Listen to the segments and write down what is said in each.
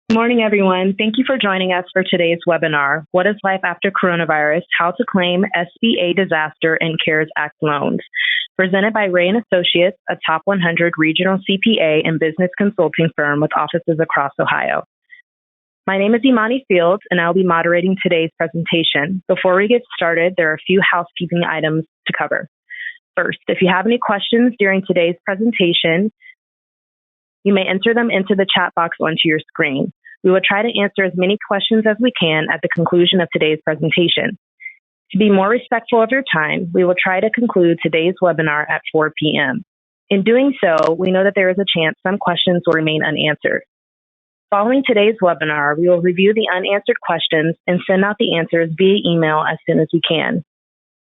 Good morning, everyone. Thank you for joining us for today's webinar, What is Life After Coronavirus? How to Claim SBA Disaster and CARES Act Loans, presented by Ray & Associates, a top 100 regional CPA and business consulting firm with offices across Ohio. My name is Imani Fields, and I'll be moderating today's presentation. Before we get started, there are a few housekeeping items to cover. First, if you have any questions during today's presentation, you may enter them into the chat box onto your screen. We will try to answer as many questions as we can at the conclusion of today's presentation. To be more respectful of your time, we will try to conclude today's webinar at 4 p.m. In doing so, we know that there is a chance some questions will remain unanswered. Following today's webinar, we will review the unanswered questions and send out the answers via email as soon as we can.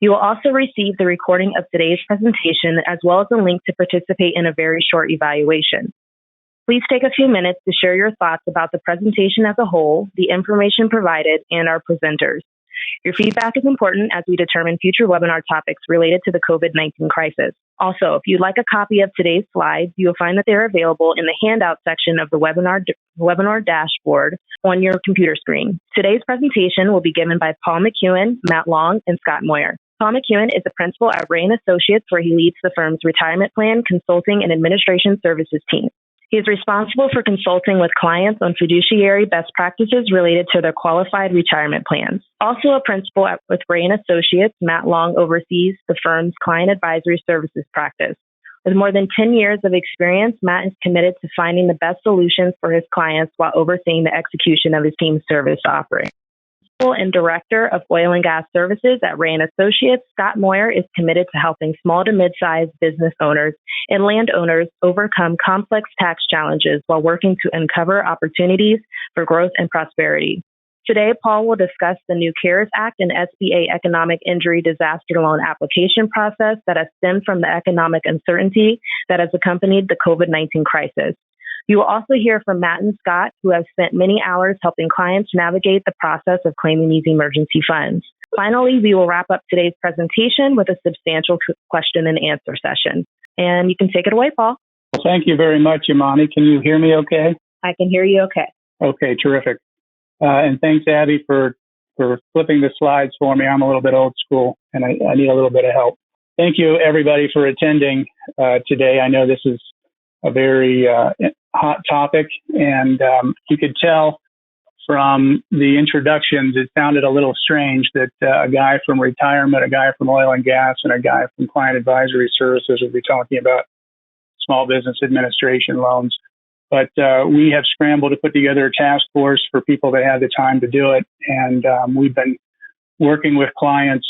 You will also receive the recording of today's presentation as well as a link to participate in a very short evaluation. Please take a few minutes to share your thoughts about the presentation as a whole, the information provided, and our presenters. Your feedback is important as we determine future webinar topics related to the COVID-19 crisis. Also, if you'd like a copy of today's slides, you will find that they're available in the handout section of the webinar dashboard on your computer screen. Today's presentation will be given by Paul McEwan, Matt Long, and Scott Moyer. Paul McEwan is a principal at Ray & Associates, where he leads the firm's retirement plan, consulting, and administration services team. He is responsible for consulting with clients on fiduciary best practices related to their qualified retirement plans. Also a principal with Ray & Associates, Matt Long oversees the firm's client advisory services practice. With more than 10 years of experience, Matt is committed to finding the best solutions for his clients while overseeing the execution of his team's service offering. And Director of Oil and Gas Services at Ray & Associates, Scott Moyer is committed to helping small to mid-sized business owners and landowners overcome complex tax challenges while working to uncover opportunities for growth and prosperity. Today, Paul will discuss the new CARES Act and SBA Economic Injury Disaster Loan application process that has stemmed from the economic uncertainty that has accompanied the COVID-19 crisis. You will also hear from Matt and Scott, who have spent many hours helping clients navigate the process of claiming these emergency funds. Finally, we will wrap up today's presentation with a substantial question and answer session. And you can take it away, Paul. Well, thank you very much, Imani. Can you hear me okay? I can hear you okay. Okay, terrific. And thanks, Abby, for flipping the slides for me. I'm a little bit old school, and I need a little bit of help. Thank you, everybody, for attending today. I know this is a very hot topic, and you could tell from the introductions, it sounded a little strange that a guy from retirement, a guy from oil and gas, and a guy from client advisory services would be talking about small business administration loans. But we have scrambled to put together a task force for people that had the time to do it, and we've been working with clients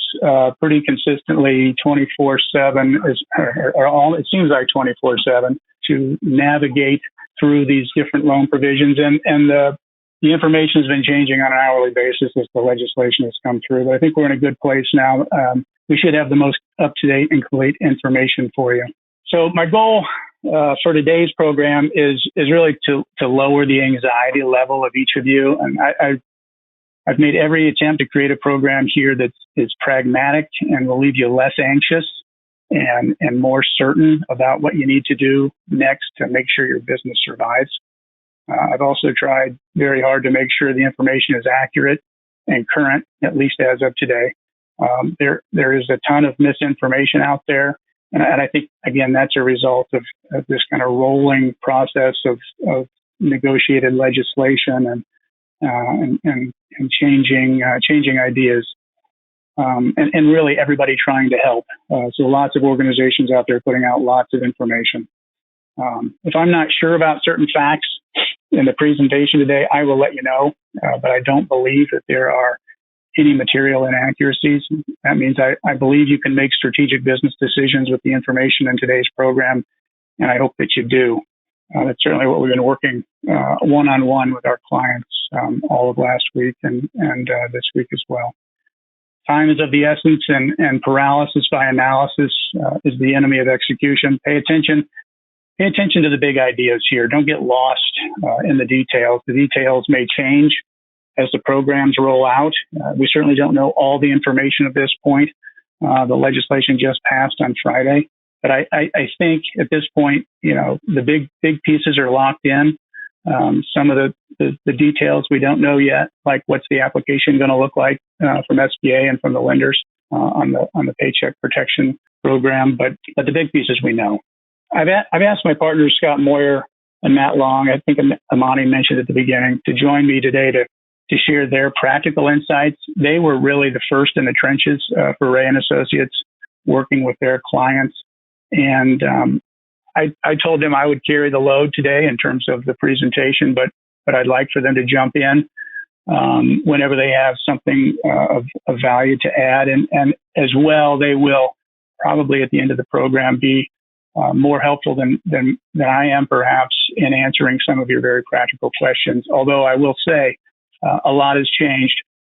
pretty consistently 24/7, it seems like 24/7, to navigate through these different loan provisions. And the information has been changing on an hourly basis as the legislation has come through. But I think we're in a good place now. We should have the most up-to-date and complete information for you. So my goal for today's program is really to lower the anxiety level of each of you. And I've made every attempt to create a program here that is pragmatic and will leave you less anxious and more certain about what you need to do next to make sure your business survives. I've also tried very hard to make sure the information is accurate and current, at least as of today. There is a ton of misinformation out there, and I think, again, that's a result of this kind of rolling process of negotiated legislation and changing ideas. And really everybody trying to help. So lots of organizations out there putting out lots of information. If I'm not sure about certain facts in the presentation today, I will let you know, but I don't believe that there are any material inaccuracies. That means I believe you can make strategic business decisions with the information in today's program, and I hope that you do. That's certainly what we've been working one-on-one with our clients all of last week and this week as well. Time is of the essence, and paralysis by analysis is the enemy of execution. Pay attention to the big ideas here. Don't get lost in the details. The details may change as the programs roll out. We certainly don't know all the information at this point. The legislation just passed on Friday. But I think at this point, the big pieces are locked in. Some of the details we don't know yet, like what's the application going to look like from SBA and from the lenders on the Paycheck Protection Program. But the big pieces we know. I've asked my partners, Scott Moyer and Matt Long, I think Amani mentioned at the beginning, to join me today to share their practical insights. They were really the first in the trenches for Ray and Associates, working with their clients. And I told them I would carry the load today in terms of the presentation, but I'd like for them to jump in whenever they have something of value to add. And as well, they will probably at the end of the program be more helpful than I am perhaps in answering some of your very practical questions. Although I will say a lot has changed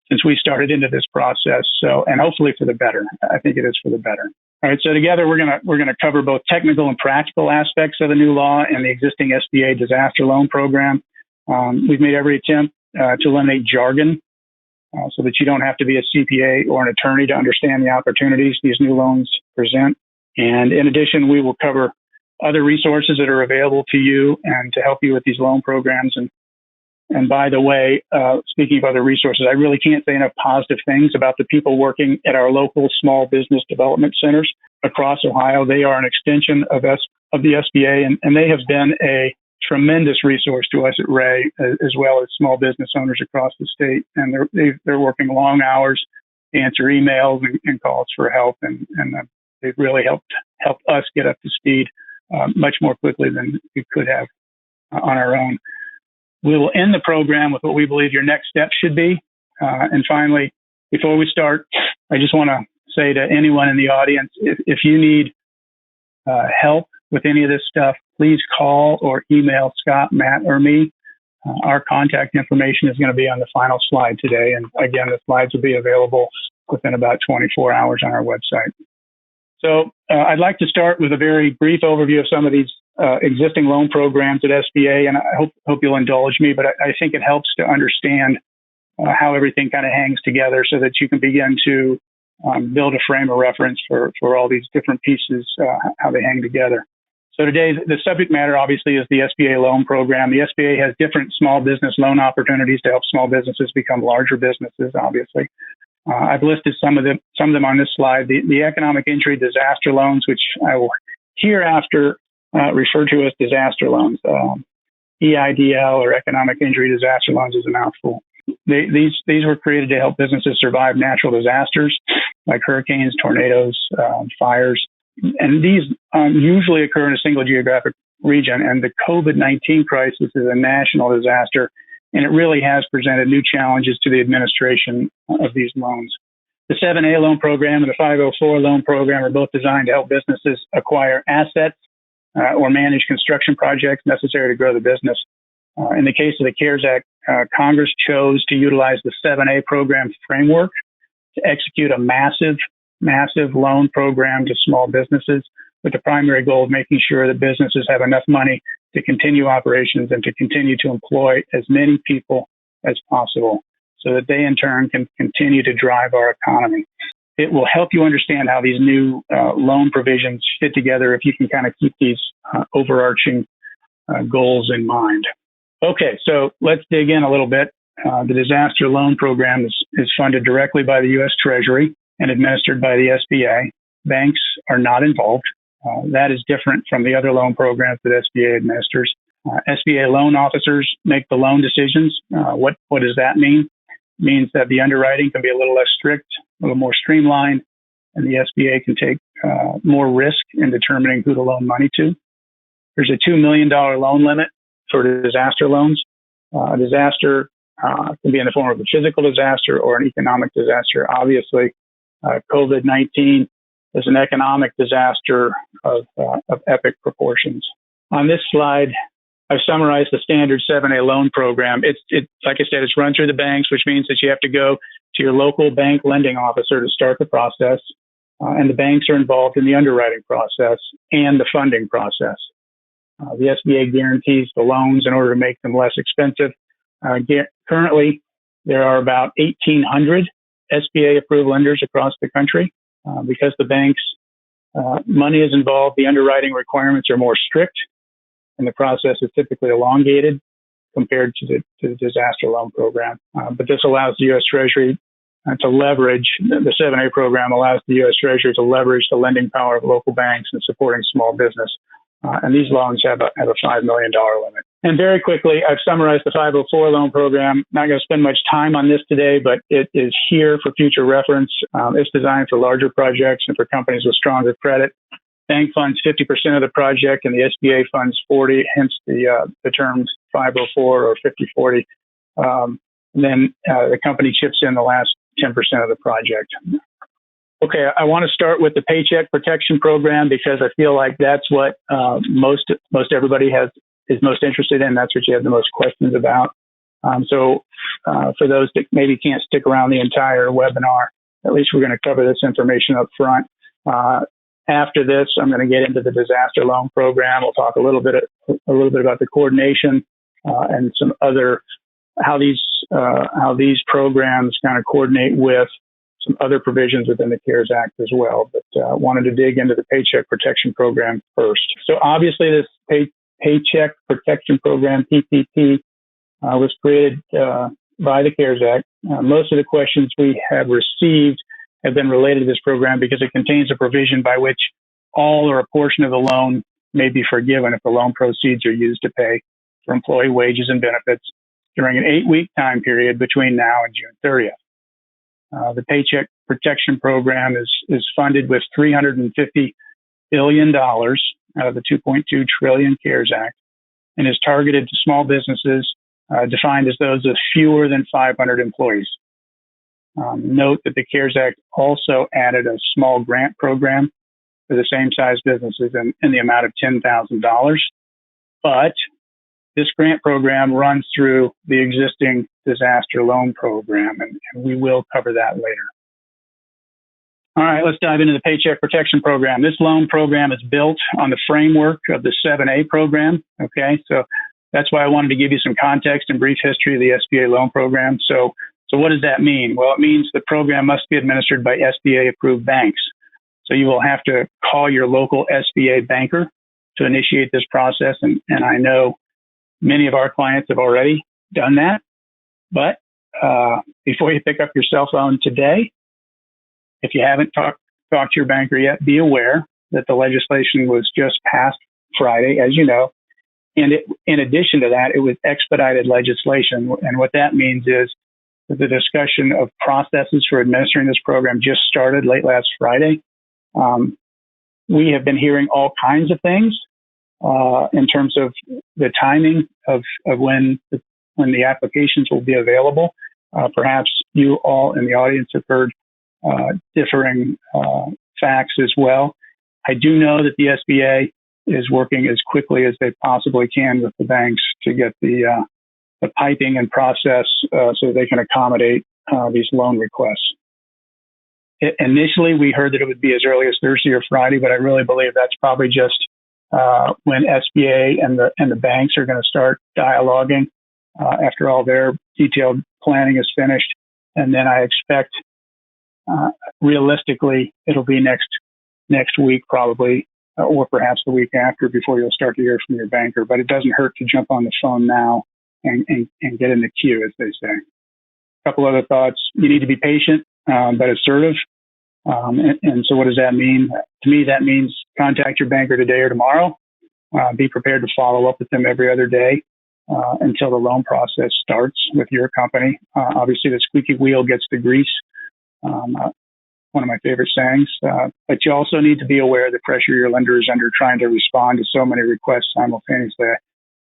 since we started into this process. So, and hopefully for the better. I think it is for the better. All right. So together we're gonna cover both technical and practical aspects of the new law and the existing SBA disaster loan program. We've made every attempt to eliminate jargon so that you don't have to be a CPA or an attorney to understand the opportunities these new loans present. And in addition, we will cover other resources that are available to you and to help you with these loan programs. And by the way, speaking of other resources, I really can't say enough positive things about the people working at our local small business development centers across Ohio. They are an extension of the SBA, and they have been a tremendous resource to us at Ray, as well as small business owners across the state. And they're working long hours to answer emails and calls for help, and they've really helped us get up to speed much more quickly than we could have on our own. We will end the program with what we believe your next step should be. And finally, before we start, I just want to say to anyone in the audience, if you need help with any of this stuff, please call or email Scott, Matt, or me. Our contact information is going to be on the final slide today. And again, the slides will be available within about 24 hours on our website. So I'd like to start with a very brief overview of some of these existing loan programs at SBA, and I hope you'll indulge me, but I think it helps to understand how everything kind of hangs together so that you can begin to build a frame of reference for all these different pieces, how they hang together. So today, the subject matter obviously is the SBA loan program. The SBA has different small business loan opportunities to help small businesses become larger businesses, obviously. I've listed some of them on this slide. The economic injury disaster loans, which I will hereafter refer to as disaster loans. EIDL, or economic injury disaster loans, is a mouthful. These were created to help businesses survive natural disasters like hurricanes, tornadoes, fires. And these usually occur in a single geographic region. And the COVID-19 crisis is a national disaster, and it really has presented new challenges to the administration of these loans. The 7A loan program and the 504 loan program are both designed to help businesses acquire assets or manage construction projects necessary to grow the business. In the case of the CARES Act, Congress chose to utilize the 7A program framework to execute a massive loan program to small businesses with the primary goal of making sure that businesses have enough money to continue operations and to continue to employ as many people as possible so that they in turn can continue to drive our economy. It will help you understand how these new loan provisions fit together if you can kind of keep these overarching goals in mind. Okay, so let's dig in a little bit. The disaster loan program is funded directly by the U.S. Treasury and administered by the SBA. Banks are not involved. That is different from the other loan programs that SBA administers. SBA loan officers make the loan decisions. What does that mean? It means that the underwriting can be a little less strict, a little more streamlined, and the SBA can take more risk in determining who to loan money to. There's a $2 million loan limit for disaster loans. A disaster can be in the form of a physical disaster or an economic disaster. Obviously, COVID-19 is an economic disaster of epic proportions. On this slide, I've summarized the standard 7A loan program. It's like I said, it's run through the banks, which means that you have to go to your local bank lending officer to start the process. And the banks are involved in the underwriting process and the funding process. The SBA guarantees the loans in order to make them less expensive. Currently, there are about 1,800 SBA approved lenders across the country. Because the bank's money is involved, the underwriting requirements are more strict, and the process is typically elongated. compared to the disaster loan program. But this allows the U.S. Treasury to leverage, the 7A program allows the U.S. Treasury to leverage the lending power of local banks in supporting small business. And these loans have a $5 million limit. And very quickly, I've summarized the 504 loan program. Not going to spend much time on this today, but it is here for future reference. It's designed for larger projects and for companies with stronger credit. Bank funds 50% of the project, and the SBA funds 40%, hence the terms 504 or 50/40. And then the company chips in the last 10% of the project. Okay, I want to start with the Paycheck Protection Program because I feel like that's what most everybody is most interested in. That's what you have the most questions about. So for those that maybe can't stick around the entire webinar, at least we're going to cover this information up front. After this, I'm going to get into the disaster loan program. We'll talk a little bit about the coordination and some other how these programs kind of coordinate with some other provisions within the CARES Act as well. But wanted to dig into the Paycheck Protection Program first. So obviously, this Paycheck Protection Program (PPP) was created by the CARES Act. Most of the questions we have received have been related to this program because it contains a provision by which all or a portion of the loan may be forgiven if the loan proceeds are used to pay for employee wages and benefits during an 8-week time period between now and June 30th. The Paycheck Protection Program is funded with $350 billion out of the $2.2 trillion CARES Act and is targeted to small businesses defined as those with fewer than 500 employees. Note that the CARES Act also added a small grant program for the same size businesses in the amount of $10,000. But this grant program runs through the existing disaster loan program, and we will cover that later. All right, let's dive into the Paycheck Protection Program. This loan program is built on the framework of the 7A program. Okay, so that's why I wanted to give you some context and brief history of the SBA loan program. So what does that mean? Well, it means the program must be administered by SBA-approved banks. So you will have to call your local SBA banker to initiate this process. And I know many of our clients have already done that. But before you pick up your cell phone today, if you haven't talked to your banker yet, be aware that the legislation was just passed Friday, as you know. And in addition to that, it was expedited legislation. And what that means is that the discussion of processes for administering this program just started late last Friday. We have been hearing all kinds of things in terms of the timing of when the applications will be available. Perhaps you all in the audience have heard differing facts as well. I do know that the SBA is working as quickly as they possibly can with the banks to get the piping and process so they can accommodate these loan requests. Initially, we heard that it would be as early as Thursday or Friday, but I really believe that's probably just when SBA and the banks are going to start dialoguing after all their detailed planning is finished. And then I expect realistically it'll be next week probably, or perhaps the week after before you'll start to hear from your banker. But it doesn't hurt to jump on the phone now and get in the queue, as they say. A couple other thoughts. You need to be patient, but assertive. And so what does that mean? To me, that means contact your banker today or tomorrow. Be prepared to follow up with them every other day until the loan process starts with your company. Obviously, the squeaky wheel gets the grease. One of my favorite sayings. But you also need to be aware of the pressure your lender is under trying to respond to so many requests simultaneously. I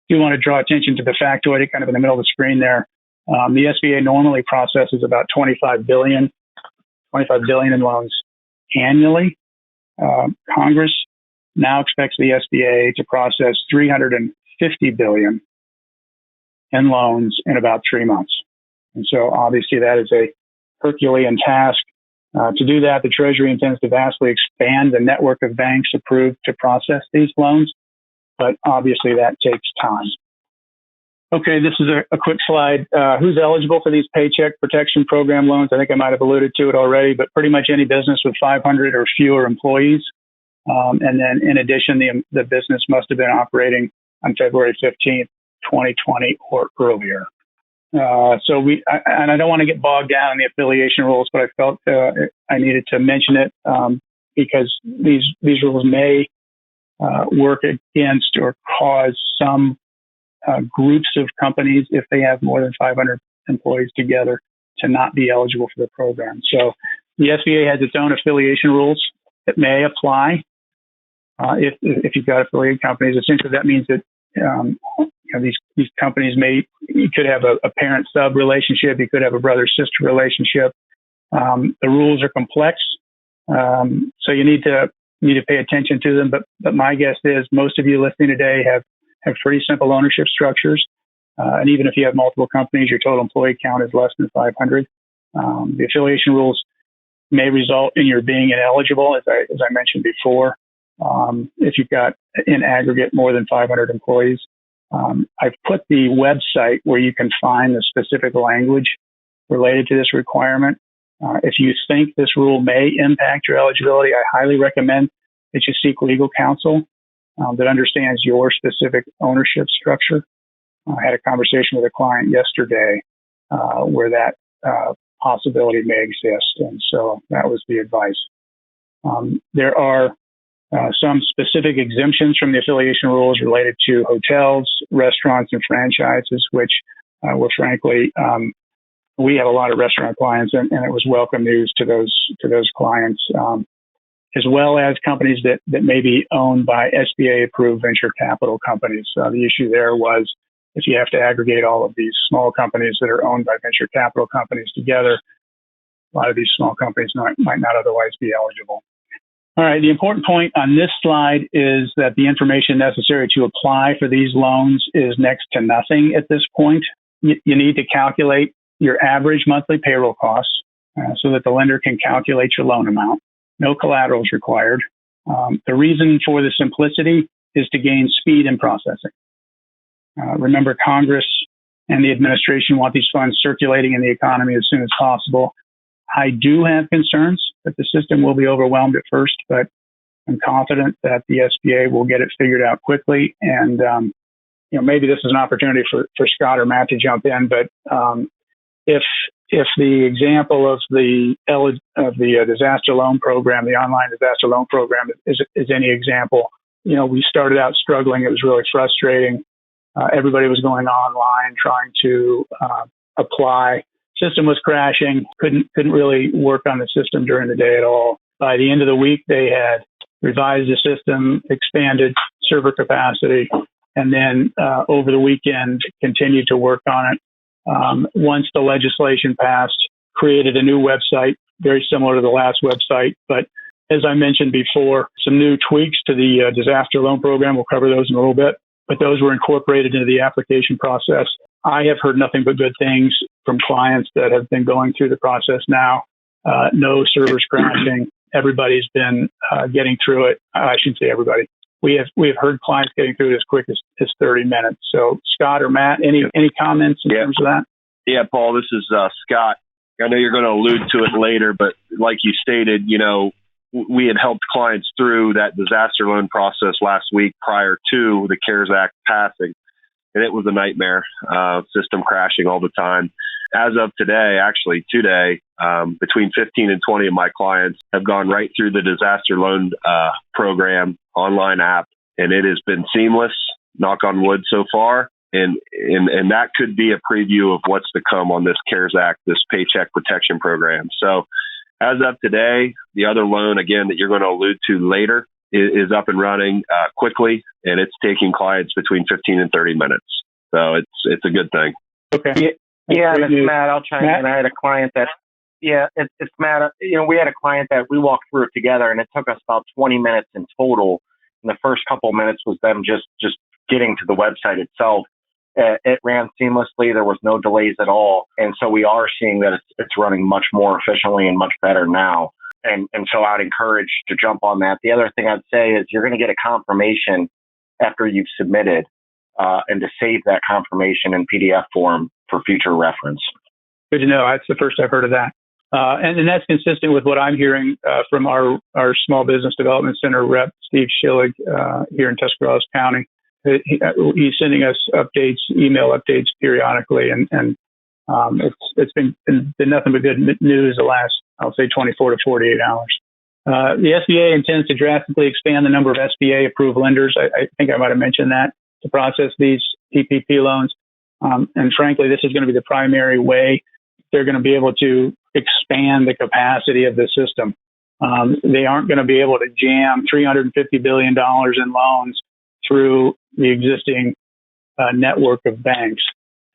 do want to draw attention to the factoid kind of in the middle of the screen there. The SBA normally processes about $25 billion in loans annually. Congress now expects the SBA to process $350 billion in loans in about 3 months. And so obviously that is a Herculean task. To do that, the Treasury intends to vastly expand the network of banks approved to process these loans, but obviously that takes time. Okay, this is a quick slide. Who's eligible for these Paycheck Protection Program loans? I think I might have alluded to it already, but pretty much any business with 500 or fewer employees. And then in addition, the business must have been operating on February 15th, 2020 or earlier. And I don't want to get bogged down in the affiliation rules, but I felt I needed to mention it because these rules may work against or cause some groups of companies, if they have more than 500 employees together, to not be eligible for the program. So the SBA has its own affiliation rules that may apply if you've got affiliate companies. Essentially, that means that these companies you could have a parent-sub relationship, you could have a brother-sister relationship. The rules are complex, so you need to pay attention to them. But my guess is most of you listening today have pretty simple ownership structures. And even if you have multiple companies, your total employee count is less than 500. The affiliation rules may result in your being ineligible, as I mentioned before, if you've got in aggregate more than 500 employees. I've put the website where you can find the specific language related to this requirement. If you think this rule may impact your eligibility, I highly recommend that you seek legal counsel that understands your specific ownership structure. I had a conversation with a client yesterday where that possibility may exist, and so that was the advice. There are some specific exemptions from the affiliation rules related to hotels, restaurants, and franchises, which were frankly, we have a lot of restaurant clients, and it was welcome news to those clients, as well as companies that may be owned by SBA-approved venture capital companies. The issue there was if you have to aggregate all of these small companies that are owned by venture capital companies together, a lot of these small companies might not otherwise be eligible. All right, the important point on this slide is that the information necessary to apply for these loans is next to nothing at this point. You need to calculate your average monthly payroll costs so that the lender can calculate your loan amount. No collateral is required. The reason for the simplicity is to gain speed in processing. Remember, Congress and the administration want these funds circulating in the economy as soon as possible. I do have concerns that the system will be overwhelmed at first, but I'm confident that the SBA will get it figured out quickly. And, maybe this is an opportunity for Scott or Matt to jump in, but if the example of the disaster loan program, the online disaster loan program is any example, we started out struggling. It was really frustrating. Everybody was going online trying to apply. System was crashing. Couldn't really work on the system during the day at all. By the end of the week, they had revised the system, expanded server capacity, and then over the weekend continued to work on it. Once the legislation passed, created a new website, very similar to the last website. But as I mentioned before, some new tweaks to the disaster loan program. We'll cover those in a little bit. But those were incorporated into the application process. I have heard nothing but good things from clients that have been going through the process now. No servers crashing. Everybody's been getting through it. I shouldn't say everybody. We have heard clients getting through it as quick as 30 minutes. So Scott or Matt, any comments in terms of that? Yeah, Paul, this is Scott. I know you're going to allude to it later, but like you stated, we had helped clients through that disaster loan process last week prior to the CARES Act passing. And it was a nightmare, system crashing all the time. As of today, between 15 and 20 of my clients have gone right through the disaster loan program online app, and it has been seamless, knock on wood so far. And that could be a preview of what's to come on this CARES Act, this Paycheck Protection Program. So as of today, the other loan, again, that you're going to allude to later is up and running quickly, and it's taking clients between 15 and 30 minutes. So it's a good thing. Okay. Yeah, and it's Matt. I'll chime in. I had a client that, it's Matt. We had a client that we walked through it together, and it took us about 20 minutes in total. And the first couple of minutes was them just getting to the website itself. It ran seamlessly. There was no delays at all. And so we are seeing that it's running much more efficiently and much better now. And so I'd encourage to jump on that. The other thing I'd say is you're going to get a confirmation after you've submitted and to save that confirmation in PDF form for future reference. Good to know. That's the first I've heard of that. And that's consistent with what I'm hearing from our Small Business Development Center rep, Steve Schillig, here in Tuscarawas County. He's sending us updates, email updates periodically, and it's been nothing but good news the last, I'll say, 24 to 48 hours. The SBA intends to drastically expand the number of SBA approved lenders. I think I might have mentioned that, to process these PPP loans. And frankly, this is going to be the primary way they're going to be able to expand the capacity of the system. They aren't going to be able to jam $350 billion in loans through the existing network of banks.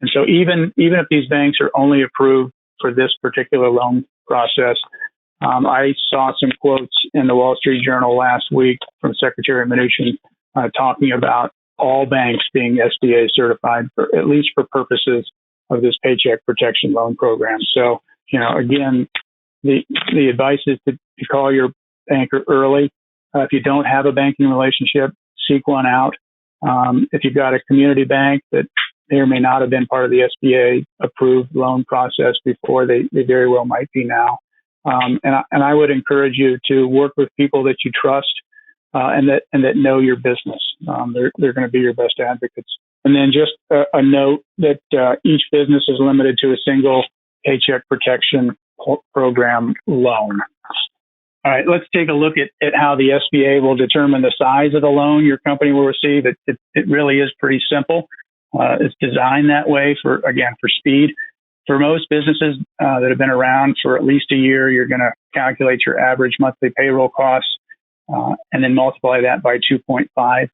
And so even if these banks are only approved for this particular loan process, I saw some quotes in the Wall Street Journal last week from Secretary Mnuchin talking about all banks being SBA certified, for at least for purposes of this Paycheck Protection Loan Program. So, again, the advice is to call your banker early. If you don't have a banking relationship, seek one out. If you've got a community bank that may or may not have been part of the SBA approved loan process before, they very well might be now. And I would encourage you to work with people that you trust and that know your business. They're going to be your best advocates. And then just a note that each business is limited to a single Paycheck Protection Program loan. All right, let's take a look at how the SBA will determine the size of the loan your company will receive. It really is pretty simple. It's designed that way for speed. For most businesses that have been around for at least a year, you're going to calculate your average monthly payroll costs and then multiply that by 2.5.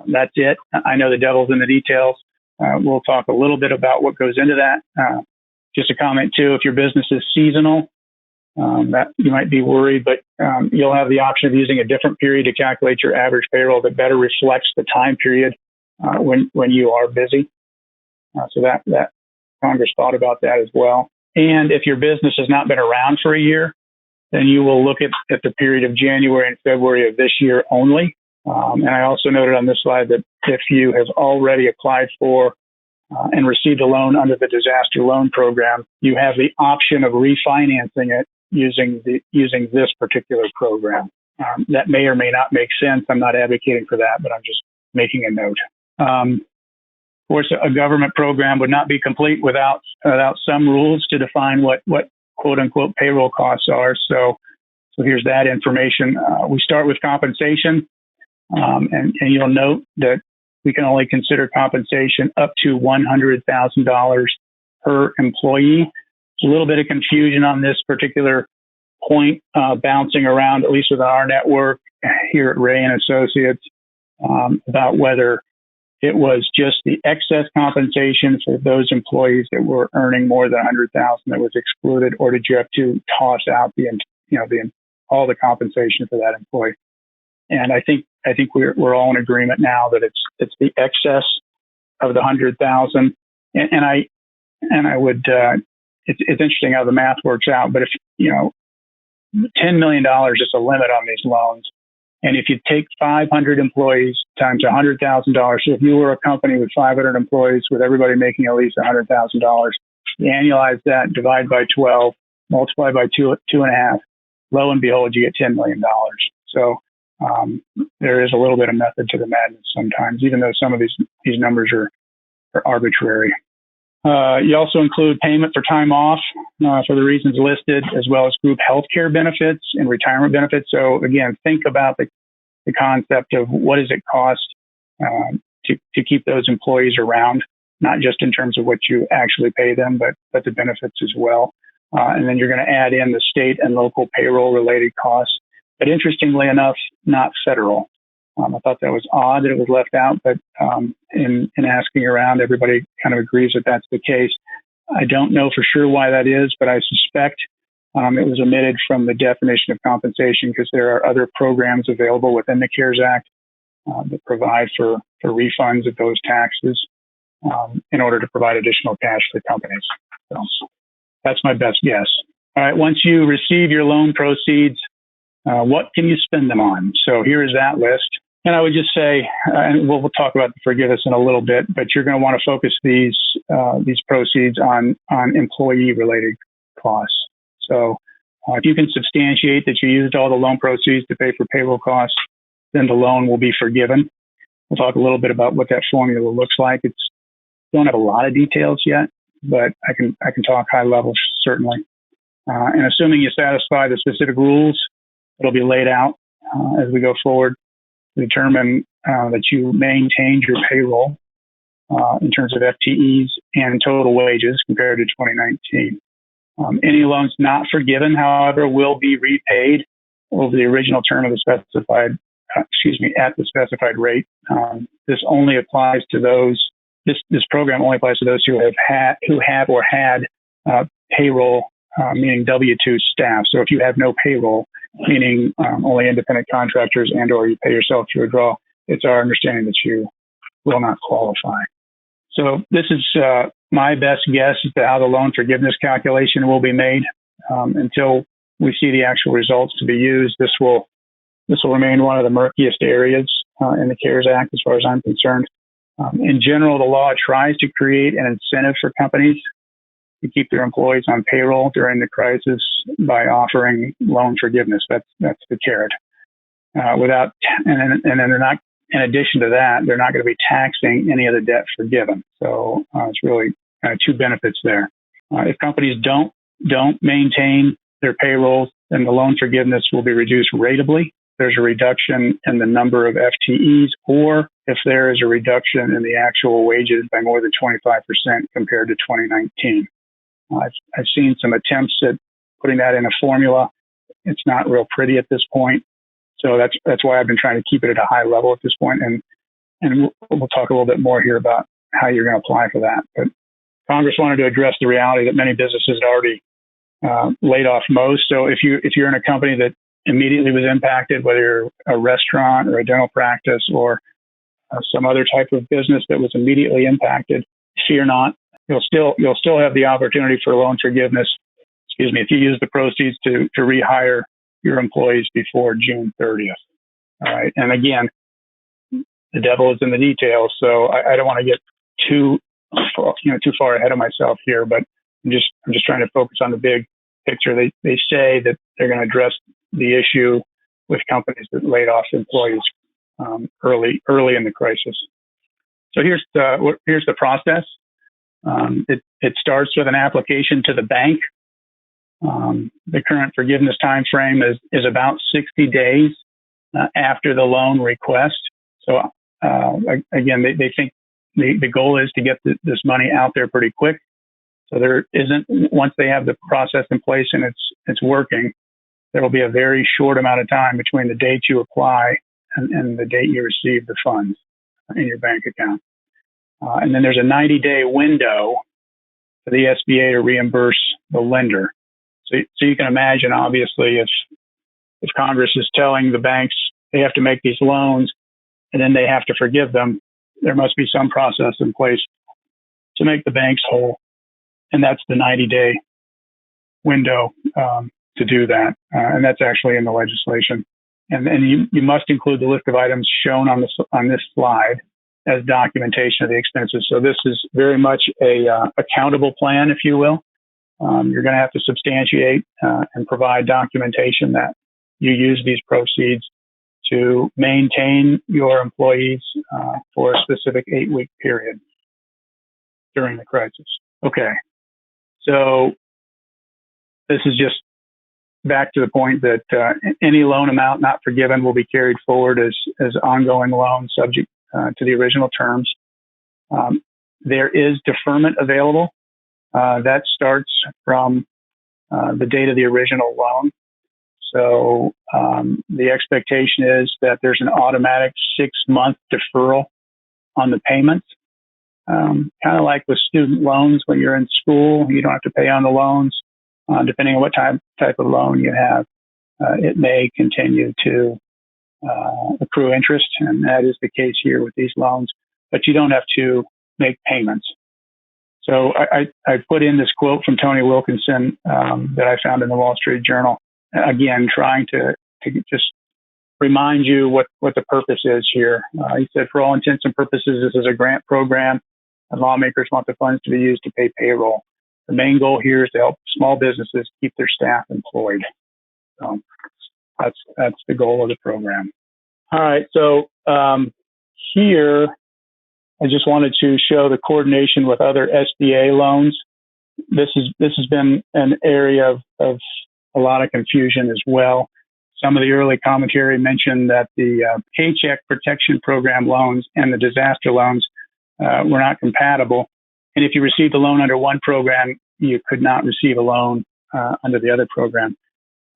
That's it. I know the devil's in the details. We'll talk a little bit about what goes into that. Just a comment too, if your business is seasonal, that you might be worried, but you'll have the option of using a different period to calculate your average payroll that better reflects the time period when you are busy. So that Congress thought about that as well. And if your business has not been around for a year, then you will look at the period of January and February of this year only. And I also noted on this slide that if you have already applied for and received a loan under the disaster loan program, you have the option of refinancing it using this particular program. That may or may not make sense. I'm not advocating for that, but I'm just making a note. Of course, a government program would not be complete without some rules to define what quote unquote payroll costs are. So here's that information. We start with compensation, and you'll note that we can only consider compensation up to $100,000 per employee. There's a little bit of confusion on this particular point, bouncing around, at least with our network here at Ray and Associates, about whether it was just the excess compensation for those employees that were earning more than $100,000 that was excluded, or did you have to toss out all the compensation for that employee? And I think we're all in agreement now that it's the excess of the $100,000. And I would it's interesting how the math works out. But if $10 million is a limit on these loans, and if you take 500 employees times $100,000, so if you were a company with 500 employees with everybody making at least $100,000, you annualize that, divide by 12, multiply by 2.5. Lo and behold, you get $10 million. So there is a little bit of method to the madness sometimes, even though some of these numbers are arbitrary. You also include payment for time off for the reasons listed, as well as group health care benefits and retirement benefits. So again, think about the concept of what does it cost to keep those employees around, not just in terms of what you actually pay them, but the benefits as well. And then you're going to add in the state and local payroll related costs. But interestingly enough, not federal. I thought that was odd that it was left out, but in asking around, everybody kind of agrees that that's the case. I don't know for sure why that is, but I suspect it was omitted from the definition of compensation because there are other programs available within the CARES Act that provide for refunds of those taxes in order to provide additional cash for companies. So that's my best guess. All right, once you receive your loan proceeds, what can you spend them on? So here is that list. And I would just say, and we'll talk about the forgiveness in a little bit, but you're going to want to focus these proceeds on employee-related costs. So if you can substantiate that you used all the loan proceeds to pay for payroll costs, then the loan will be forgiven. We'll talk a little bit about what that formula looks like. Don't have a lot of details yet, but I can talk high level certainly. And assuming you satisfy the specific rules, it'll be laid out as we go forward to determine that you maintained your payroll in terms of FTEs and total wages compared to 2019. Any loans not forgiven, however, will be repaid over the original term of the specified, at the specified rate. This only applies to those. This program only applies to those who have or had payroll, meaning W-2 staff. So if you have no payroll, meaning only independent contractors and/or you pay yourself to withdraw, it's our understanding that you will not qualify. So this is my best guess as to how the loan forgiveness calculation will be made. Until we see the actual results to be used, this will remain one of the murkiest areas in the CARES Act as far as I'm concerned. In general, the law tries to create an incentive for companies to keep their employees on payroll during the crisis by offering loan forgiveness. That's the carrot. And then they're not. In addition to that, they're not going to be taxing any of the debt forgiven. So it's really two benefits there. If companies don't maintain their payrolls, then the loan forgiveness will be reduced ratably. There's a reduction in the number of FTEs, or if there is a reduction in the actual wages by more than 25% compared to 2019. I've seen some attempts at putting that in a formula. It's not real pretty at this point. So that's why I've been trying to keep it at a high level at this point. And we'll talk a little bit more here about how you're going to apply for that. But Congress wanted to address the reality that many businesses had already laid off most. So if you're in a company that immediately was impacted, whether you're a restaurant or a dental practice or some other type of business that was immediately impacted, fear not. You'll still have the opportunity for loan forgiveness. If you use the proceeds to rehire your employees before June 30th. All right. And again, the devil is in the details. So I don't want to get too far ahead of myself here, but I'm just trying to focus on the big picture. They say that they're going to address the issue with companies that laid off employees early in the crisis. So here's the process. It starts with an application to the bank. The current forgiveness time frame is about 60 days after the loan request. So again, they think the goal is to get this money out there pretty quick. So there isn't, once they have the process in place and it's working, there will be a very short amount of time between the date you apply and the date you receive the funds in your bank account. And then there's a 90-day window for the SBA to reimburse the lender. So you can imagine, obviously, if Congress is telling the banks they have to make these loans and then they have to forgive them, there must be some process in place to make the banks whole. And that's the 90-day window to do that. And that's actually in the legislation. And you must include the list of items shown on this slide as documentation of the expenses. So this is very much a accountable plan, if you will. You're going to have to substantiate and provide documentation that you use these proceeds to maintain your employees for a specific 8-week period during the crisis. Okay. So this is just back to the point that any loan amount not forgiven will be carried forward as ongoing loan subject to the original terms. There is deferment available. That starts from the date of the original loan. So the expectation is that there's an automatic 6-month deferral on the payments. Kind of like with student loans when you're in school, you don't have to pay on the loans. Depending on what type of loan you have, it may continue to accrue interest, and that is the case here with these loans, but you don't have to make payments. So I put in this quote from Tony Wilkinson that I found in the Wall Street Journal, again, trying to just remind you what the purpose is here. He said, for all intents and purposes, this is a grant program, and lawmakers want the funds to be used to pay payroll. The main goal here is to help small businesses keep their staff employed. So that's the goal of the program. All right. So here, I just wanted to show the coordination with other SBA loans. This has been an area of a lot of confusion as well. Some of the early commentary mentioned that the Paycheck Protection Program loans and the disaster loans were not compatible. And if you received a loan under one program, you could not receive a loan under the other program.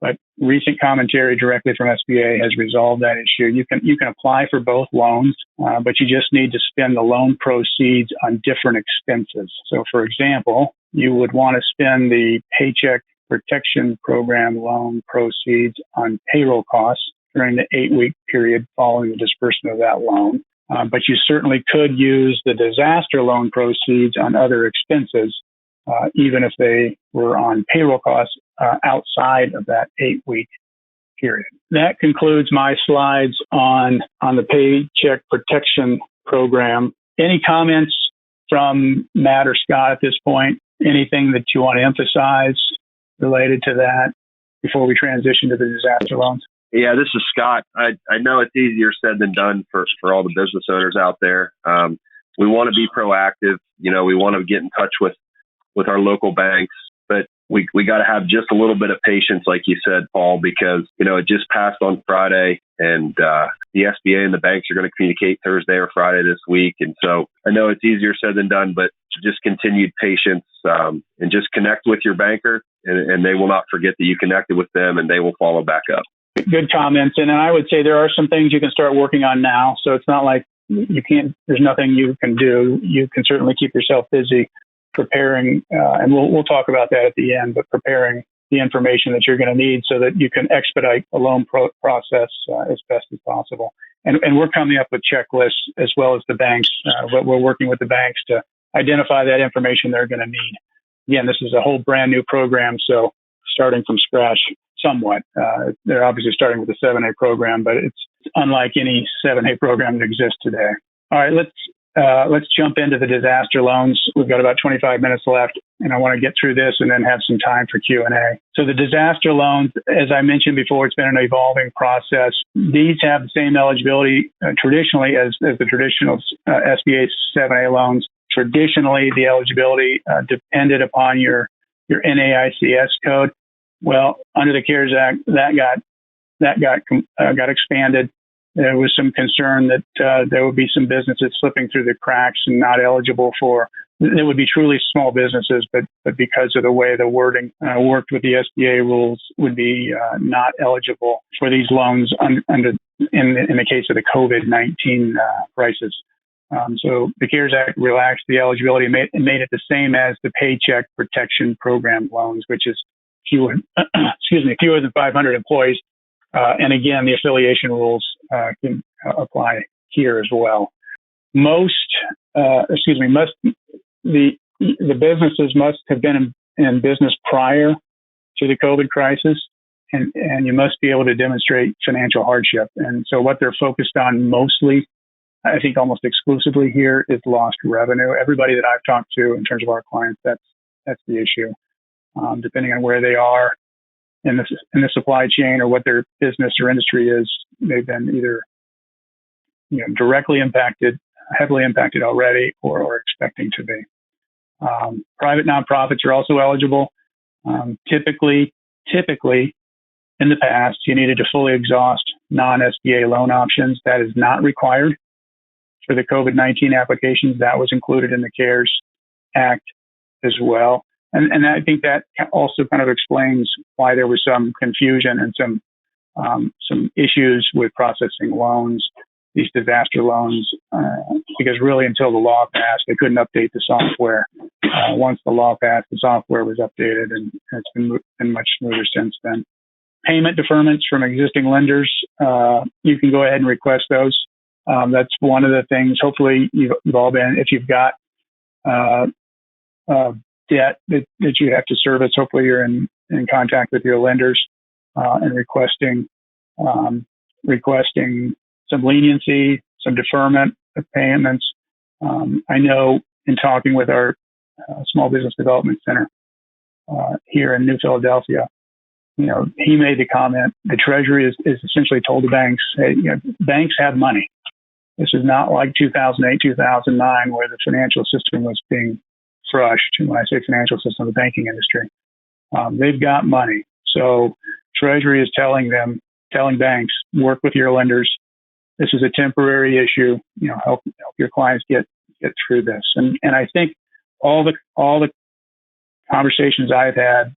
But recent commentary directly from SBA has resolved that issue. You can apply for both loans, but you just need to spend the loan proceeds on different expenses. So, for example, you would want to spend the Paycheck Protection Program loan proceeds on payroll costs during the 8-week period following the disbursement of that loan. But you certainly could use the disaster loan proceeds on other expenses, even if they were on payroll costs outside of that 8-week period. That concludes my slides on the Paycheck Protection Program. Any comments from Matt or Scott at this point? Anything that you want to emphasize related to that before we transition to the disaster loans? Yeah, this is Scott. I know it's easier said than done for all the business owners out there. We want to be proactive. We want to get in touch with our local banks, but we got to have just a little bit of patience, like you said, Paul, because, it just passed on Friday, and the SBA and the banks are going to communicate Thursday or Friday this week. And so I know it's easier said than done, but just continued patience and just connect with your banker, and they will not forget that you connected with them, and they will follow back up. Good comments. And I would say there are some things you can start working on now. So it's not like there's nothing you can do. You can certainly keep yourself busy preparing, and we'll talk about that at the end, but preparing the information that you're going to need so that you can expedite the loan process as best as possible. And we're coming up with checklists as well as the banks, but we're working with the banks to identify that information they're going to need. Again, this is a whole brand new program, so starting from scratch somewhat. They're obviously starting with the 7A program, but it's unlike any 7A program that exists today. All right, let's jump into the disaster loans. We've got about 25 minutes left, and I want to get through this and then have some time for Q&A. So the disaster loans, as I mentioned before, it's been an evolving process. These have the same eligibility traditionally as the traditional SBA 7A loans. Traditionally, the eligibility depended upon your NAICS code. Well, under the CARES Act, that got expanded. There was some concern that there would be some businesses slipping through the cracks and not eligible for. They would be truly small businesses, but because of the way the wording worked with the SBA rules, would be not eligible for these loans in the case of the COVID-19 crisis. So the CARES Act relaxed the eligibility and made it the same as the Paycheck Protection Program loans, which is fewer than 500 employees. And again, the affiliation rules can apply here as well. The businesses must have been in business prior to the COVID crisis, and you must be able to demonstrate financial hardship. And so what they're focused on mostly, I think almost exclusively here, is lost revenue. Everybody that I've talked to in terms of our clients, that's the issue. Depending on where they are in the supply chain or what their business or industry is, they've been either directly impacted, heavily impacted already, or expecting to be. Private nonprofits are also eligible. Typically, in the past, you needed to fully exhaust non-SBA loan options. That is not required for the COVID-19 applications. That was included in the CARES Act as well. And I think that also kind of explains why there was some confusion and some issues with processing loans, these disaster loans, because really until the law passed, they couldn't update the software. Once the law passed, the software was updated, and it's been much smoother since then. Payment deferments from existing lenders, you can go ahead and request those. That's one of the things. Hopefully, you've all been, if you've got debt that you have to service, hopefully you're in contact with your lenders and requesting some leniency, some deferment of payments. I know in talking with our Small Business Development Center here in New Philadelphia, he made the comment, the Treasury is essentially told the banks, hey, banks have money. This is not like 2008, 2009, where the financial system was being crushed. And when I say financial system, the banking industry, they've got money. So Treasury is telling banks, work with your lenders. This is a temporary issue. Help your clients get through this. And I think all the conversations I've had,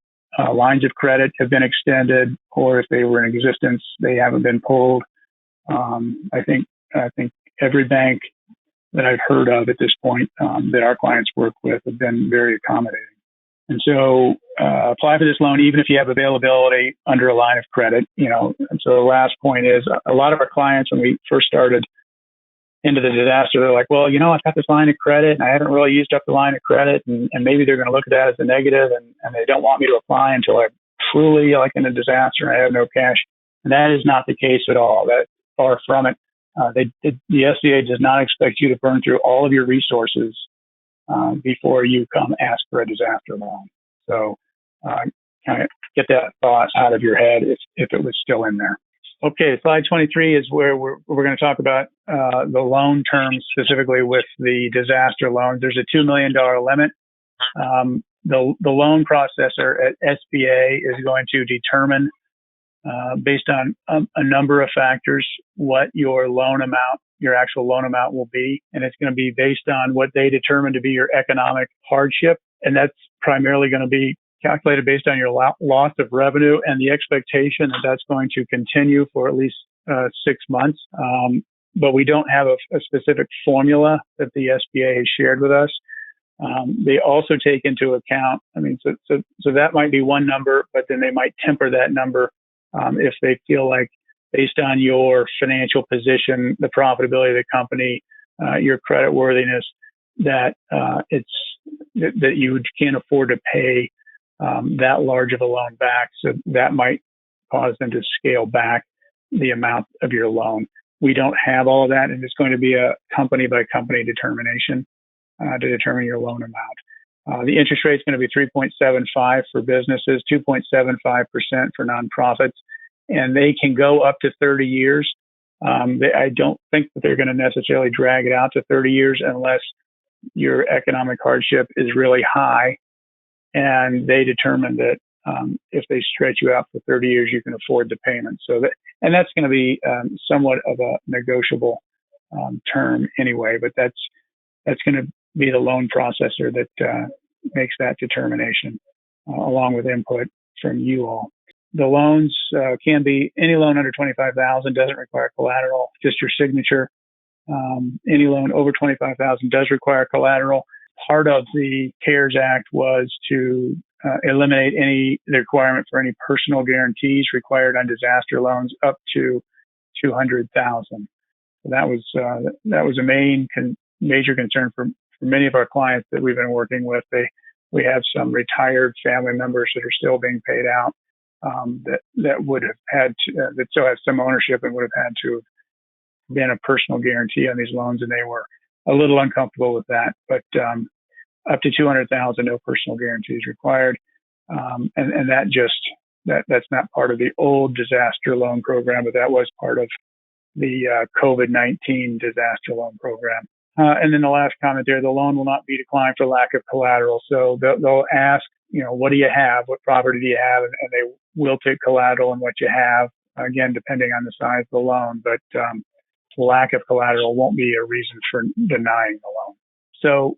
lines of credit have been extended, or if they were in existence, they haven't been pulled. I think every bank that I've heard of at this point that our clients work with have been very accommodating. And so apply for this loan even if you have availability under a line of credit. And so the last point is a lot of our clients, when we first started into the disaster, they're like, well, I've got this line of credit and I haven't really used up the line of credit, and maybe they're going to look at that as a negative, and they don't want me to apply until I'm truly like in a disaster and I have no cash. And that is not the case at all. That's far from it. The SBA does not expect you to burn through all of your resources before you come ask for a disaster loan. So kind of get that thought out of your head if it was still in there. Okay, slide 23 is where we're going to talk about the loan terms, specifically with the disaster loans. There's a $2 million limit. The loan processor at SBA is going to determine, based on a number of factors, what your actual loan amount will be. And it's going to be based on what they determine to be your economic hardship. And that's primarily going to be calculated based on your loss of revenue and the expectation that that's going to continue for at least 6 months. But we don't have a specific formula that the SBA has shared with us. They also take into account, so that might be one number, but then they might temper that number if they feel like, based on your financial position, the profitability of the company, your credit worthiness, that that you can't afford to pay that large of a loan back. So that might cause them to scale back the amount of your loan. We don't have all of that, and it's going to be a company by company determination to determine your loan amount. The interest rate is going to be 3.75 for businesses, 2.75% for nonprofits, and they can go up to 30 years. I don't think that they're going to necessarily drag it out to 30 years unless your economic hardship is really high, and they determine that if they stretch you out for 30 years, you can afford the payment. And that's going to be somewhat of a negotiable term anyway, but that's going to be the loan processor that makes that determination, along with input from you all. The loans can be any loan under $25,000 doesn't require collateral, just your signature. Any loan over $25,000 does require collateral. Part of the CARES Act was to eliminate the requirement for any personal guarantees required on disaster loans up to $200,000. So that was a major concern for many of our clients that we've been working with. We have some retired family members that are still being paid out that would have had to, that still have some ownership and would have had to have been a personal guarantee on these loans, and they were a little uncomfortable with that. But up to $200,000, no personal guarantees required, and that's not part of the old disaster loan program, but that was part of the COVID-19 disaster loan program. And then the last comment there, the loan will not be declined for lack of collateral. So they'll ask, what do you have? What property do you have? And they will take collateral on what you have, again, depending on the size of the loan. But lack of collateral won't be a reason for denying the loan. So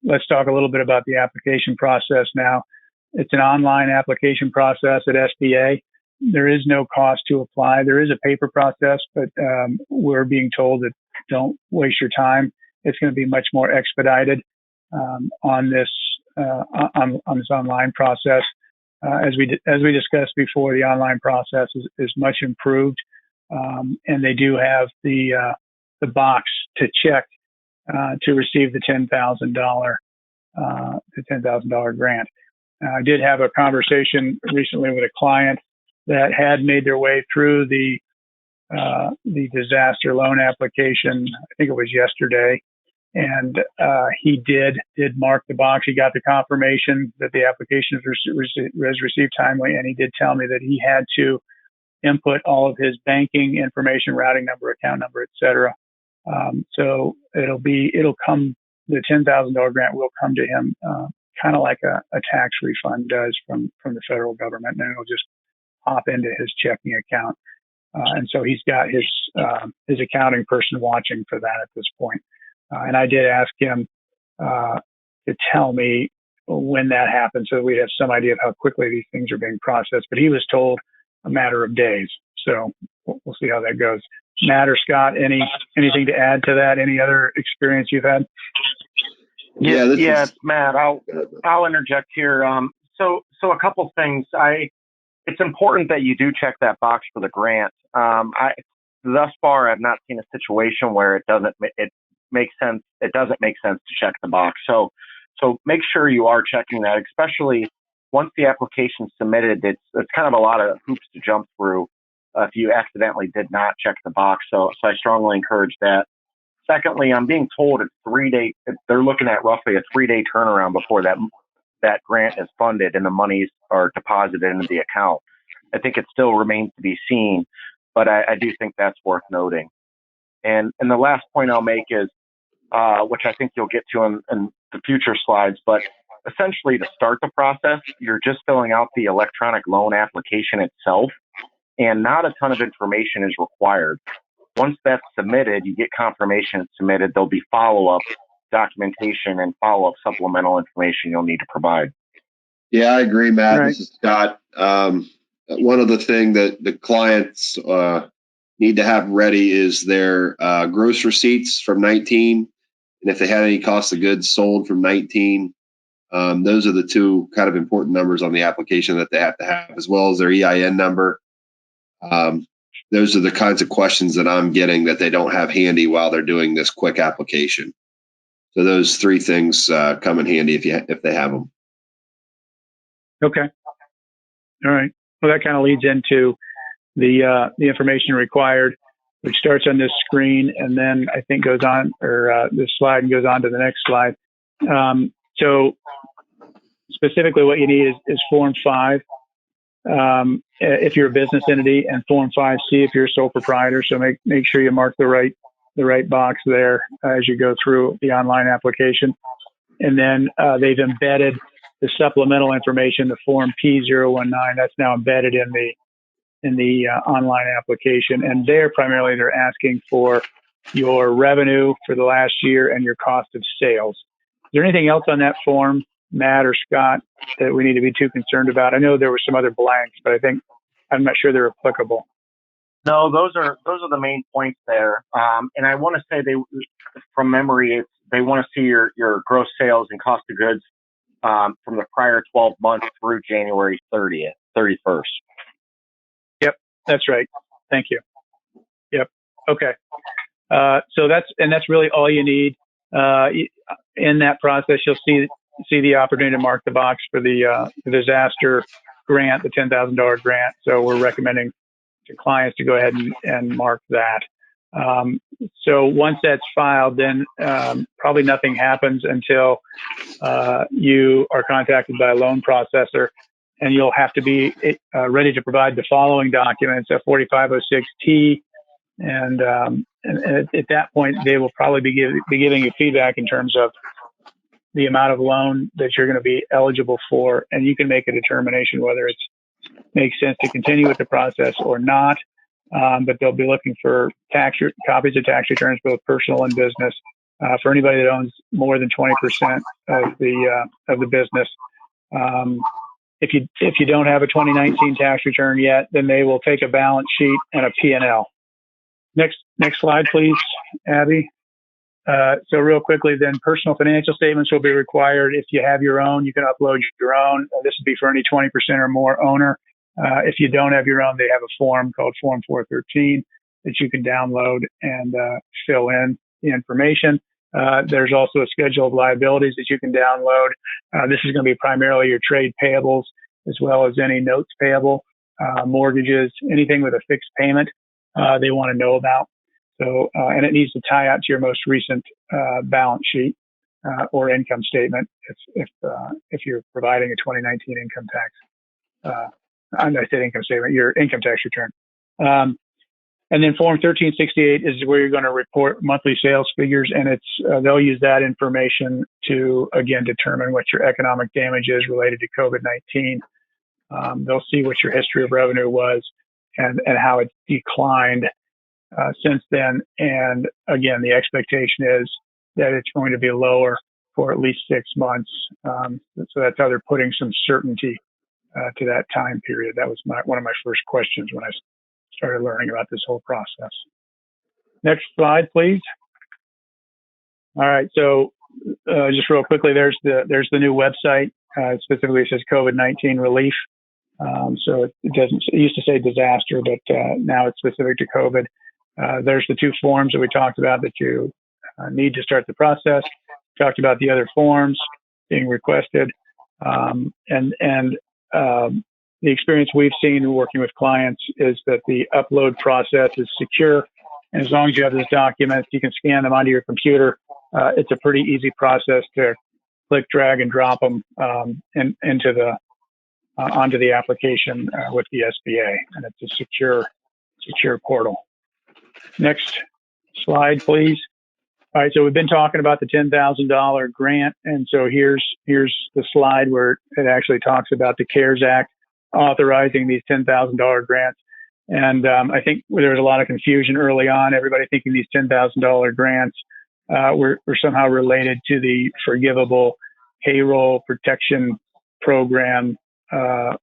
let's talk a little bit about the application process now. It's an online application process at SBA. There is no cost to apply. There is a paper process, but we're being told that don't waste your time. It's going to be much more expedited on this online process. As we discussed before, the online process is much improved, and they do have the box to check to receive the $10,000 grant. I did have a conversation recently with a client that had made their way through the disaster loan application. I think it was yesterday, and he did mark the box. He got the confirmation that the application was received timely, and he did tell me that he had to input all of his banking information, routing number, account number, et cetera, So it'll come, the $10,000 grant will come to him, kind of like a tax refund does from the federal government, and it'll just hop into his checking account. And so he's got his accounting person watching for that at this point. And I did ask him to tell me when that happens so we have some idea of how quickly these things are being processed. But he was told a matter of days. So we'll see how that goes. Matt or Scott, anything to add to that? Any other experience you've had? Yeah, it's Matt. I'll interject here. So a couple things. It's important that you do check that box for the grant. Thus far, I've not seen a situation where it doesn't make sense to check the box. So make sure you are checking that, especially once the application's submitted. It's kind of a lot of hoops to jump through if you accidentally did not check the box. So I strongly encourage that. Secondly, I'm being told it's 3 days. They're looking at roughly a 3-day turnaround before that grant is funded and the monies are deposited into the account. I think it still remains to be seen, but I do think that's worth noting. And the last point I'll make is, which I think you'll get to in the future slides, but essentially to start the process, you're just filling out the electronic loan application itself, and not a ton of information is required. Once that's submitted, you get confirmation it's submitted. There'll be follow-up documentation and follow-up supplemental information you'll need to provide. Yeah, I agree, Matt. Right. This is Scott. One of the things that the clients need to have ready is their gross receipts from 19, and if they had any cost of goods sold from 19. Those are the two kind of important numbers on the application that they have to have, as well as their EIN number. Those are the kinds of questions that I'm getting that they don't have handy while they're doing this quick application. So those three things come in handy if they have them. Okay. All right. Well, that kind of leads into the information required, which starts on this screen and then I think goes on, or this slide and goes on to the next slide. So specifically what you need is Form 5 if you're a business entity, and Form 5C if you're a sole proprietor. So make sure you mark the right box there as you go through the online application. And then they've embedded the supplemental information, the Form P019. That's now embedded in the online application, and they're asking for your revenue for the last year and your cost of sales. Is there anything else on that form, Matt or Scott, that we need to be too concerned about? I know there were some other blanks, but I'm not sure they're applicable. No, those are the main points there. And I want to say from memory, they want to see your gross sales and cost of goods from the prior 12 months through January 31st. Yep, that's right. Thank you. Yep. Okay. So that's really all you need. In that process, you'll see the opportunity to mark the box for the disaster grant, the $10,000 grant. So we're recommending to clients to go ahead and mark that. So once that's filed, then probably nothing happens until you are contacted by a loan processor, and you'll have to be ready to provide the following documents: a 4506T, and at that point they will probably be giving you feedback in terms of the amount of loan that you're going to be eligible for, and you can make a determination whether it makes sense to continue with the process or not. But they'll be looking for copies of tax returns, both personal and business, for anybody that owns more than 20% of the business. If you don't have a 2019 tax return yet, then they will take a balance sheet and a P&L. Next slide, please, Abby. So real quickly, then personal financial statements will be required. If you have your own, you can upload your own. This would be for any 20% or more owner. If you don't have your own, they have a form called Form 413 that you can download and fill in the information. There's also a schedule of liabilities that you can download. This is going to be primarily your trade payables, as well as any notes payable, mortgages, anything with a fixed payment they want to know about. So, and it needs to tie out to your most recent balance sheet or income statement if you're providing a 2019 income tax. I said income statement, your income tax return. And then Form 1368 is where you're going to report monthly sales figures, and they'll use that information to, again, determine what your economic damage is related to COVID-19. They'll see what your history of revenue was and how it declined since then. And again, the expectation is that it's going to be lower for at least 6 months. So that's how they're putting some certainty to that time period. That was one of my first questions when I started learning about this whole process. Next slide, please. All right, so just real quickly, there's the new website. Specifically, it says COVID-19 relief. So it used to say disaster, but now it's specific to COVID. There's the 2 forms that we talked about that you need to start the process. We talked about the other forms being requested, the experience we've seen working with clients is that the upload process is secure. And as long as you have those documents, you can scan them onto your computer. It's a pretty easy process to click, drag, and drop them onto the application with the SBA. And it's a secure portal. Next slide, please. All right, so we've been talking about the $10,000 grant. And so here's the slide where it actually talks about the CARES Act authorizing these $10,000 grants. And I think there was a lot of confusion early on, everybody thinking these $10,000 grants were somehow related to the forgivable payroll protection program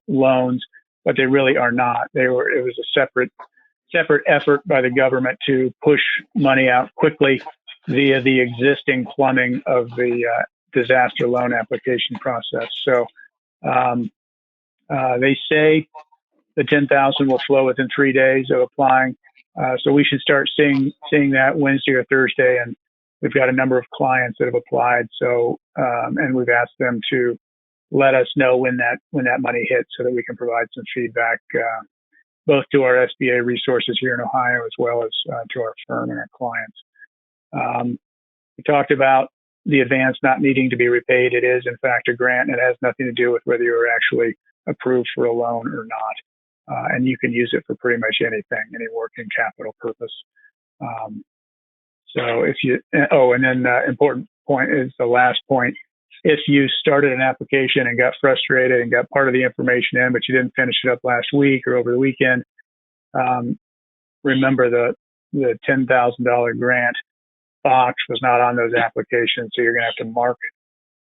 loans, but they really are not. It was a separate effort by the government to push money out quickly via the existing plumbing of the disaster loan application process. So they say the $10,000 will flow within 3 days of applying. So we should start seeing that Wednesday or Thursday. And we've got a number of clients that have applied. So, and we've asked them to let us know when that money hits so that we can provide some feedback, both to our SBA resources here in Ohio, as well as to our firm and our clients. We talked about the advance not needing to be repaid. It is, in fact, a grant. And it has nothing to do with whether you're actually approved for a loan or not. And you can use it for pretty much anything, any working capital purpose. And then important point is the last point. If you started an application and got frustrated and got part of the information in, but you didn't finish it up last week or over the weekend, remember the $10,000 grant box was not on those applications. So you're going to have to mark it.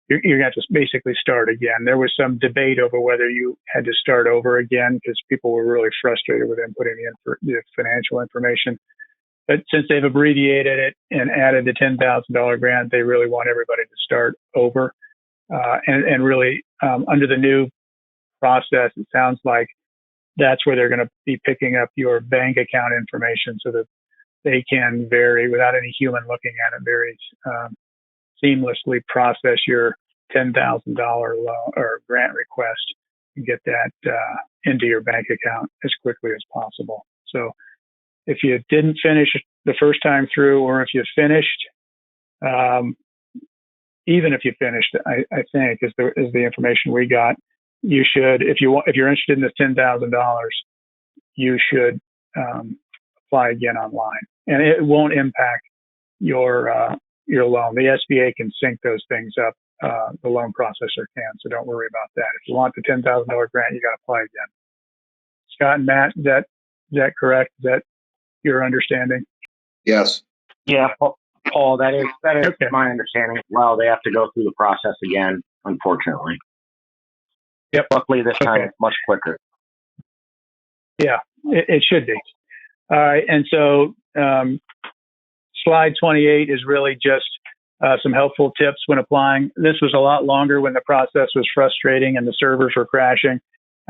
You're going to have to basically start again. There was some debate over whether you had to start over again because people were really frustrated with inputting the financial information. But since they've abbreviated it and added the $10,000 grant, they really want everybody to start over. And really, under the new process, it sounds like that's where they're going to be picking up your bank account information so that they can without any human looking at it, very seamlessly process your $10,000 loan or grant request and get that into your bank account as quickly as possible. So if you didn't finish the first time through, or if you finished, even if you finished, I think is the information we got, you should, if you're interested in this $10,000, you should apply again online, and it won't impact your loan. The SBA can sync those things up. The loan processor can, so don't worry about that. If you want the $10,000 grant, you got to apply again. Scott and Matt, is that correct? Is that your understanding? Yes. Yeah, Paul, that is okay. My understanding as well. They have to go through the process again, unfortunately. Yep. Luckily, this time it's much quicker. Yeah, it should be. All right, and so slide 28 is really just some helpful tips when applying. This was a lot longer when the process was frustrating and the servers were crashing.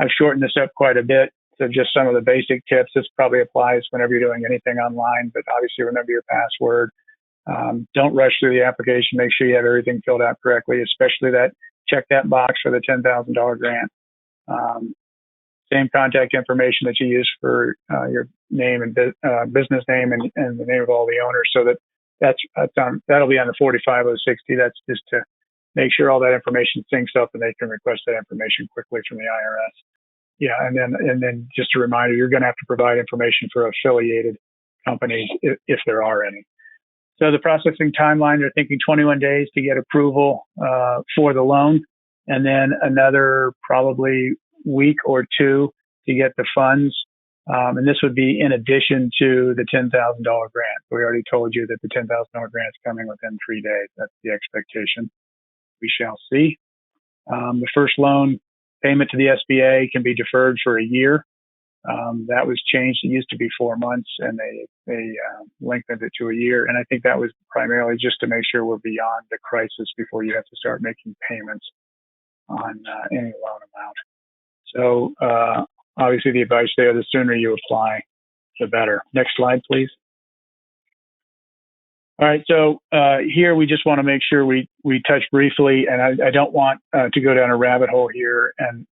I've shortened this up quite a bit. So just some of the basic tips. This probably applies whenever you're doing anything online, but obviously remember your password. Don't rush through the application. Make sure you have everything filled out correctly, especially check that box for the $10,000 grant. Same contact information that you use for your name and business name and the name of all the owners. So that'll be on the 45060. That's just to make sure all that information syncs up and they can request that information quickly from the IRS. Yeah, and then just a reminder, you're going to have to provide information for affiliated companies if there are any. So the processing timeline, they're thinking 21 days to get approval for the loan, and then another probably week or two to get the funds. And this would be in addition to the $10,000 grant. We already told you that the $10,000 grant is coming within 3 days. That's the expectation. We shall see. The first loan payment to the SBA can be deferred for a year. That was changed. It used to be 4 months, and they lengthened it to a year. And I think that was primarily just to make sure we're beyond the crisis before you have to start making payments on any loan amount. So obviously the advice there, the sooner you apply, the better. Next slide, please. All right, so here we just want to make sure we touch briefly, and I don't want to go down a rabbit hole here and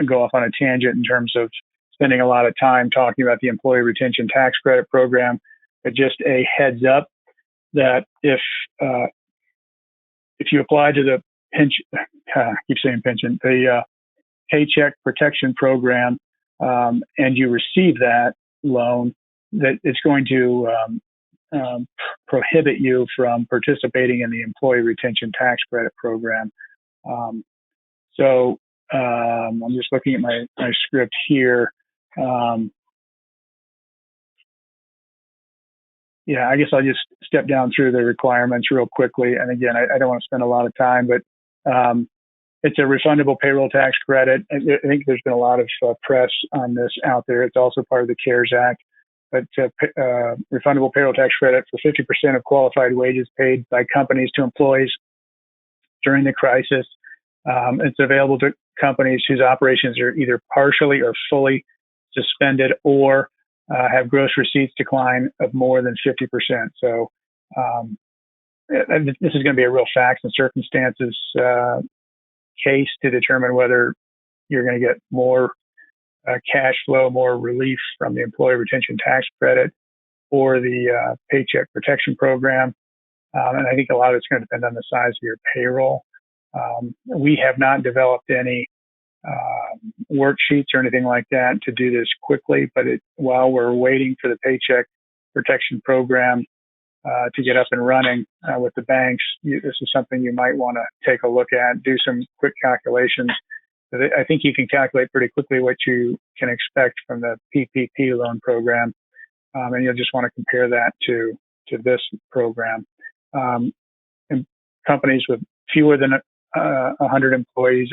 go off on a tangent in terms of spending a lot of time talking about the Employee Retention Tax Credit Program, but just a heads up that if you apply to the the Paycheck Protection Program, and you receive that loan, that it's going to prohibit you from participating in the Employee Retention Tax Credit Program. So I'm just looking at my script here. I guess I'll just step down through the requirements real quickly. And again, I don't want to spend a lot of time, but it's a refundable payroll tax credit. I think there's been a lot of press on this out there. It's also part of the CARES Act. But refundable payroll tax credit for 50% of qualified wages paid by companies to employees during the crisis. It's available to companies whose operations are either partially or fully suspended or have gross receipts decline of more than 50%. So this is going to be a real facts and circumstances case to determine whether you're going to get more cash flow, more relief from the Employee Retention Tax Credit or the Paycheck Protection Program. And I think a lot of it's going to depend on the size of your payroll. We have not developed any worksheets or anything like that to do this quickly, but while we're waiting for the Paycheck Protection Program to get up and running with the banks, this is something you might want to take a look at, do some quick calculations. I think you can calculate pretty quickly what you can expect from the PPP loan program, and you'll just want to compare that to this program. And companies with fewer than 100 employees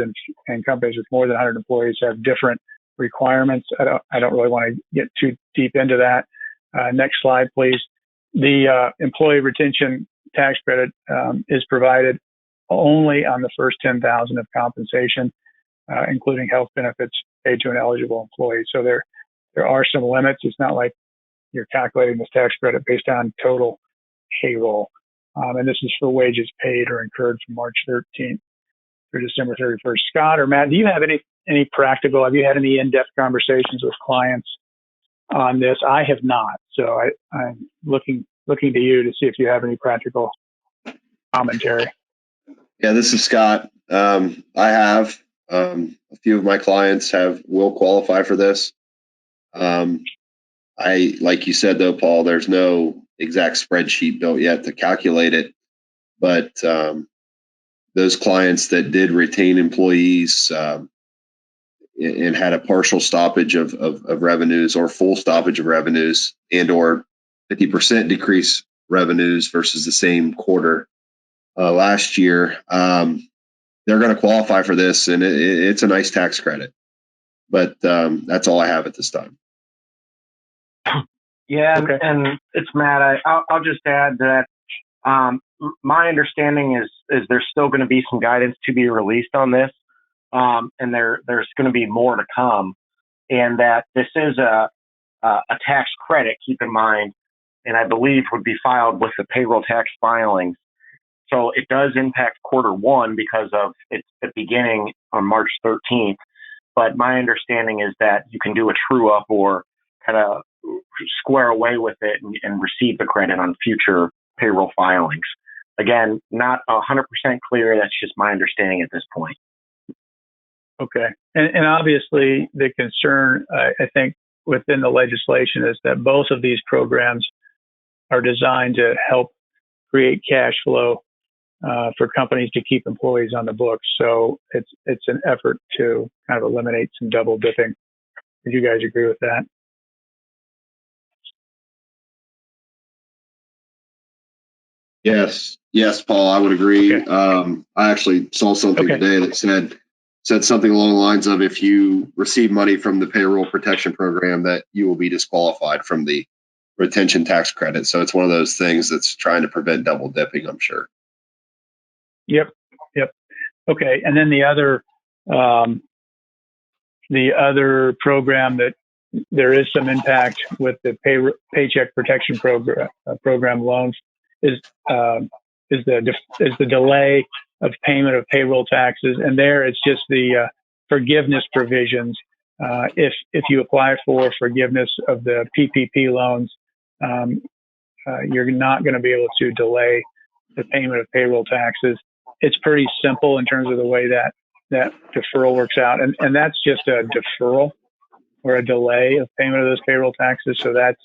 and companies with more than 100 employees have different requirements. I don't really want to get too deep into that. Next slide, please. The Employee Retention Tax Credit is provided only on the first $10,000 of compensation, including health benefits paid to an eligible employee. So there are some limits. It's not like you're calculating this tax credit based on total payroll. And this is for wages paid or incurred from March 13th through December 31st. Scott or Matt, do you have any practical, have you had any in-depth conversations with clients on this? I have not. So I'm looking to you to see if you have any practical commentary. Yeah, this is Scott. I have. A few of my clients will qualify for this. Like you said, though, Paul, there's no exact spreadsheet built yet to calculate it. But those clients that did retain employees and had a partial stoppage of revenues or full stoppage of revenues and or 50% decrease revenues versus the same quarter last year, they're going to qualify for this, and it's a nice tax credit. But that's all I have at this time. Yeah, okay. And it's Matt. I'll just add that my understanding is there's still going to be some guidance to be released on this, and there's going to be more to come, and that this is a tax credit, keep in mind, and I believe would be filed with the payroll tax filings. So it does impact quarter one because of it's the beginning on March 13th. But my understanding is that you can do a true up or kind of square away with it and receive the credit on future payroll filings. Again, not 100% clear. That's just my understanding at this point. Okay. And obviously the concern, I think within the legislation is that both of these programs are designed to help create cash flow for companies to keep employees on the books. So it's an effort to kind of eliminate some double dipping. Would you guys agree with that? Yes, Paul, I would agree. Okay. I actually saw something today that said something along the lines of, if you receive money from the payroll protection program, that you will be disqualified from the retention tax credit. So it's one of those things that's trying to prevent double dipping, I'm sure. Yep. Okay. And then the other program that there is some impact with the Paycheck protection program loans is the delay of payment of payroll taxes, and there it's just the forgiveness provisions. If you apply for forgiveness of the PPP loans, you're not going to be able to delay the payment of payroll taxes. It's pretty simple in terms of the way that deferral works out, and that's just a deferral or a delay of payment of those payroll taxes. So that's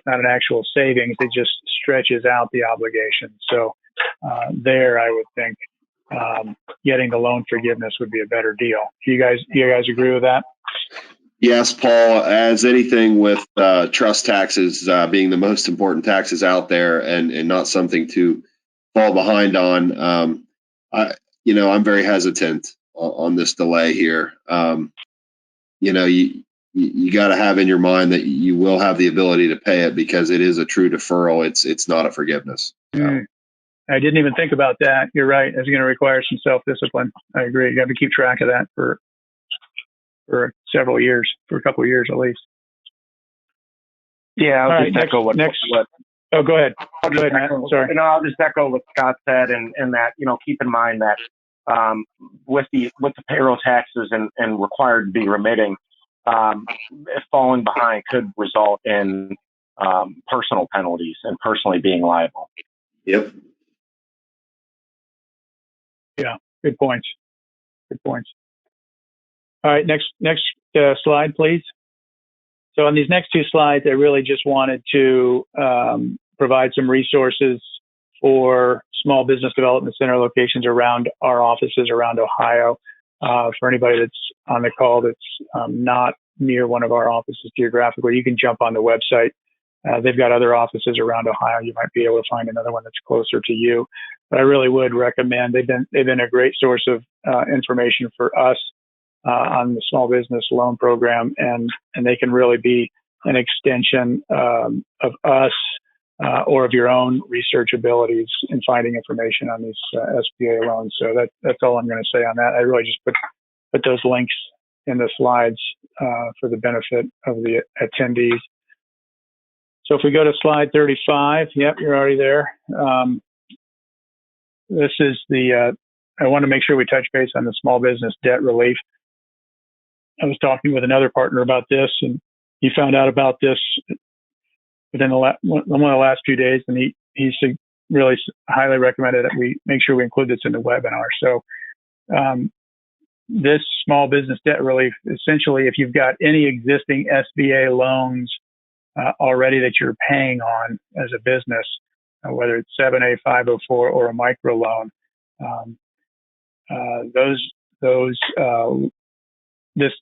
not an actual savings. It just stretches out the obligation. So there, I would think getting the loan forgiveness would be a better deal. Do you guys agree with that? Yes, Paul. As anything with trust taxes being the most important taxes out there, and not something to fall behind on, I'm very hesitant on this delay here. You got to have in your mind that you will have the ability to pay it, because it is a true deferral. It's not a forgiveness. I didn't even think about that. You're right. It's going to require some self-discipline. I agree. You have to keep track of that for several years, for a couple of years at least. Yeah, I'll just echo what. Oh, go ahead. Go ahead, Matt. Sorry. I'll just echo what Scott said, and that, keep in mind that with the payroll taxes and required to be remitting, falling behind could result in personal penalties and personally being liable. Yep. Yeah. Good points. All right. Next slide, please. So on these next two slides, I really just wanted to provide some resources for small business development center locations around our offices around Ohio. For anybody that's on the call that's not near one of our offices geographically, you can jump on the website. They've got other offices around Ohio. You might be able to find another one that's closer to you. But I really would recommend. They've been a great source of information for us on the small business loan program, and they can really be an extension of us or of your own research abilities in finding information on these SBA loans. So that's all I'm going to say on that. I really just put those links in the slides for the benefit of the attendees. So if we go to slide 35, yep, you're already there. This is I want to make sure we touch base on the small business debt relief. I was talking with another partner about this, and he found out about this within one of the last few days, and he really highly recommended that we make sure we include this in the webinar. So this small business debt relief, essentially, if you've got any existing SBA loans already that you're paying on as a business, whether it's 7A, 504, or a micro loan, this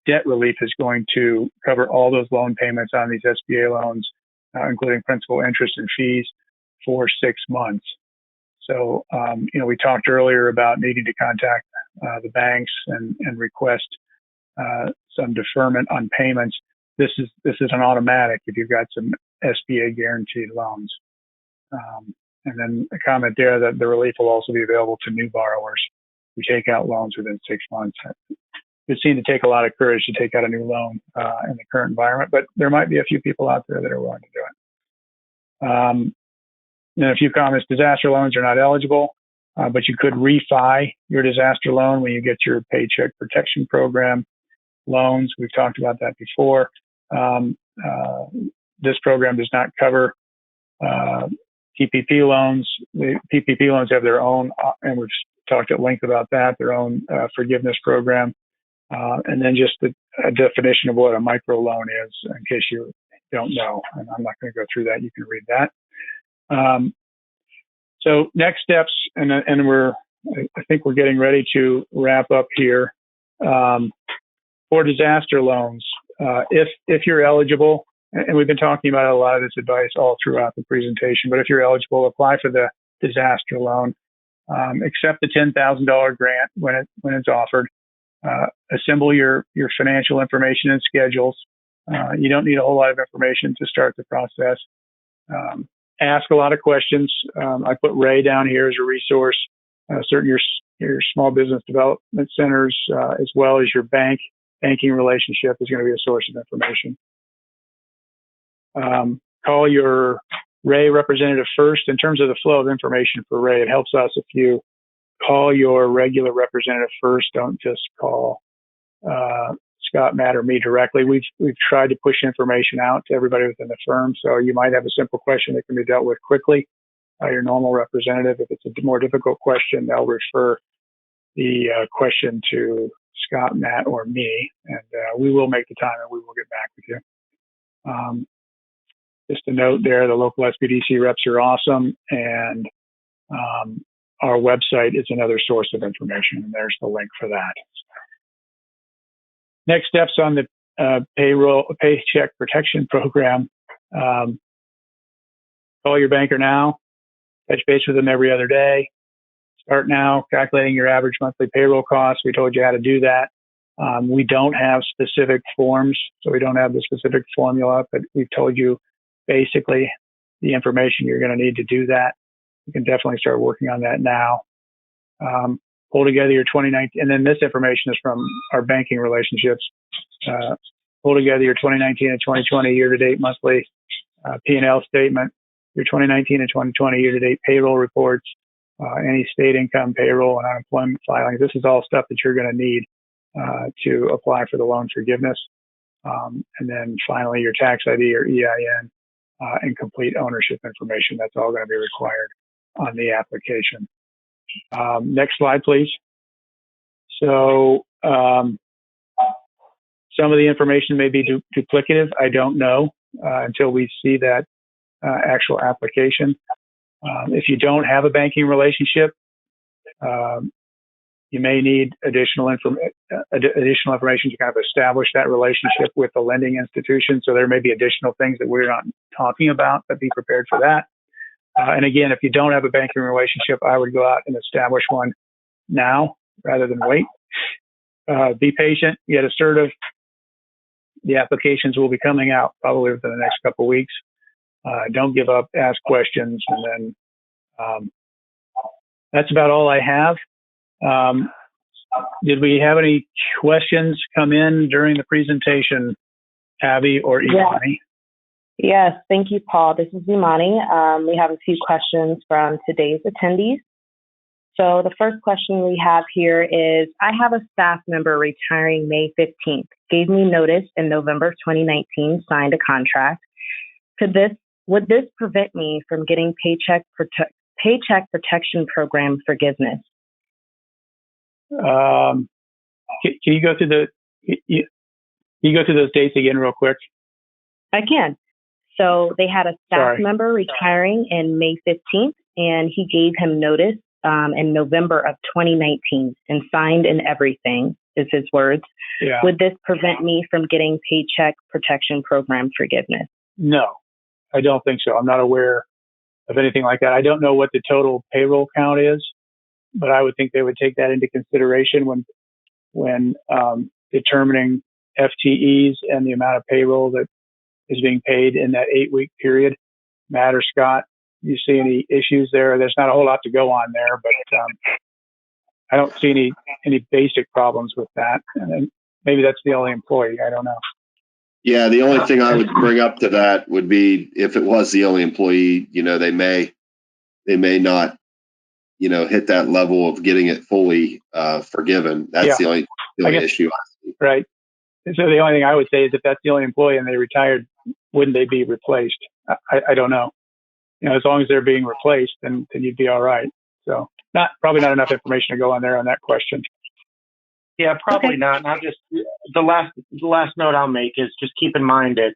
debt relief is going to cover all those loan payments on these SBA loans, including principal, interest, and fees for 6 months. So, we talked earlier about needing to contact the banks and request some deferment on payments. This is an automatic if you've got some SBA guaranteed loans. And then a comment there that the relief will also be available to new borrowers who take out loans within 6 months. It seemed to take a lot of courage to take out a new loan in the current environment, but there might be a few people out there that are willing to do it. And a few comments: disaster loans are not eligible, but you could refi your disaster loan when you get your Paycheck Protection Program loans. We've talked about that before. This program does not cover PPP loans. The PPP loans have their own, and we've talked at length about that, their own forgiveness program. And then just a definition of what a microloan is, in case you don't know. And I'm not going to go through that. You can read that. So next steps, and I think we're getting ready to wrap up here. For disaster loans, if you're eligible, and we've been talking about a lot of this advice all throughout the presentation, but if you're eligible, apply for the disaster loan. Accept the $10,000 grant when it's offered. Assemble your financial information and schedules. You don't need a whole lot of information to start the process. Ask a lot of questions. I put Ray down here as a resource. Certain your small business development centers, as well as your banking relationship, is going to be a source of information. Call your Ray representative first. In terms of the flow of information for Ray, it helps us if you call your regular representative first. Don't just call Scott, Matt, or me directly. We've tried to push information out to everybody within the firm. So you might have a simple question that can be dealt with quickly by your normal representative. If it's a more difficult question, they'll refer the question to Scott, Matt, or me, and we will make the time and we will get back with you. Just a note there, the local SBDC reps are awesome, and our website is another source of information, and there's the link for that. Next steps on the Paycheck Protection Program. Call your banker now. Touch base with them every other day. Start now calculating your average monthly payroll costs. We told you how to do that. We don't have specific forms, so we don't have the specific formula, but we've told you basically the information you're going to need to do that. You can definitely start working on that now. Pull together your 2019, and then this information is from our banking relationships. Pull together your 2019 and 2020 year-to-date monthly P&L statement, your 2019 and 2020 year-to-date payroll reports, any state income, payroll, and unemployment filings. This is all stuff that you're going to need to apply for the loan forgiveness. And then finally, your tax ID or EIN and complete ownership information. That's all going to be required on the application. Next slide, please. So some of the information may be duplicative. I don't know until we see that actual application. If you don't have a banking relationship, you may need additional information to kind of establish that relationship with the lending institution. So there may be additional things that we're not talking about, but be prepared for that. And again, if you don't have a banking relationship, I would go out and establish one now rather than wait. Be patient, get assertive. The applications will be coming out probably within the next couple of weeks. Don't give up, ask questions, and then that's about all I have. Did we have any questions come in during the presentation, Abby or Imani? Yes, thank you, Paul. This is Imani. We have a few questions from today's attendees. So the first question we have here is, I have a staff member retiring May 15th, gave me notice in November 2019, signed a contract. Would this prevent me from getting Paycheck Protection Program forgiveness? Can you go through those dates again real quick? I can. So they had a staff member retiring in May 15th, and he gave him notice in November of 2019 and signed and everything, is his words. Yeah. Would this prevent me from getting Paycheck Protection Program forgiveness? No, I don't think so. I'm not aware of anything like that. I don't know what the total payroll count is, but I would think they would take that into consideration when determining FTEs and the amount of payroll that is being paid in that 8-week period. Matt or Scott, do you see any issues there? There's not a whole lot to go on there, but I don't see any basic problems with that. And then maybe that's the only employee. I don't know. Yeah, the only thing I would bring up to that would be if it was the only employee, they may not, hit that level of getting it fully forgiven. That's the only issue. Right. So the only thing I would say is if that's the only employee and they retired, wouldn't they be replaced? I don't know. As long as they're being replaced, then you'd be all right. So probably not enough information to go on there on that question. Yeah, probably not. Not just the last note I'll make is just keep in mind that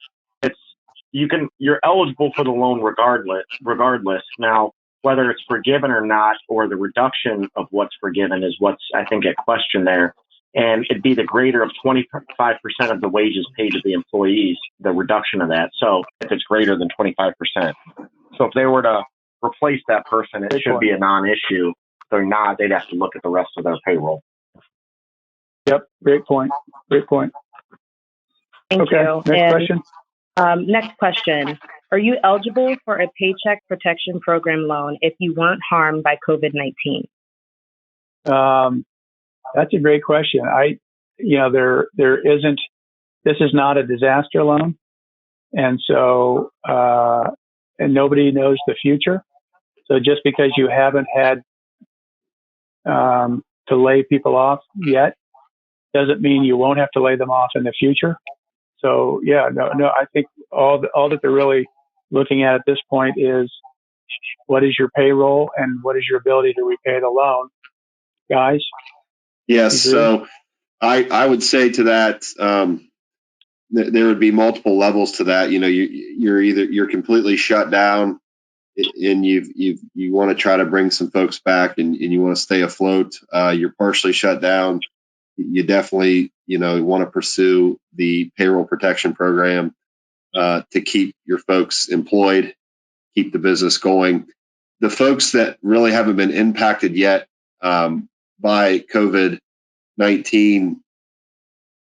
you're eligible for the loan regardless. Now, whether it's forgiven or not, or the reduction of what's forgiven is what's, I think, at question there. And it'd be the greater of 25% of the wages paid to the employees, the reduction of that. So if it's greater than 25%. So if they were to replace that person, it should be a non-issue. If they're not, they'd have to look at the rest of their payroll. Yep. Great point. Great point. Thank you. Next question. Next question. Are you eligible for a Paycheck Protection Program loan if you weren't harmed by COVID-19? That's a great question. There isn't, this is not a disaster loan. And so, and nobody knows the future. So just because you haven't had, to lay people off yet, doesn't mean you won't have to lay them off in the future. So yeah, no, I think all that they're really looking at this point is what is your payroll and what is your ability to repay the loan, guys? Yes. So I would say to that, there would be multiple levels to that. You're completely shut down and you want to try to bring some folks back and you want to stay afloat. You're partially shut down. You definitely, want to pursue the payroll protection program to keep your folks employed, keep the business going. The folks that really haven't been impacted yet by COVID-19,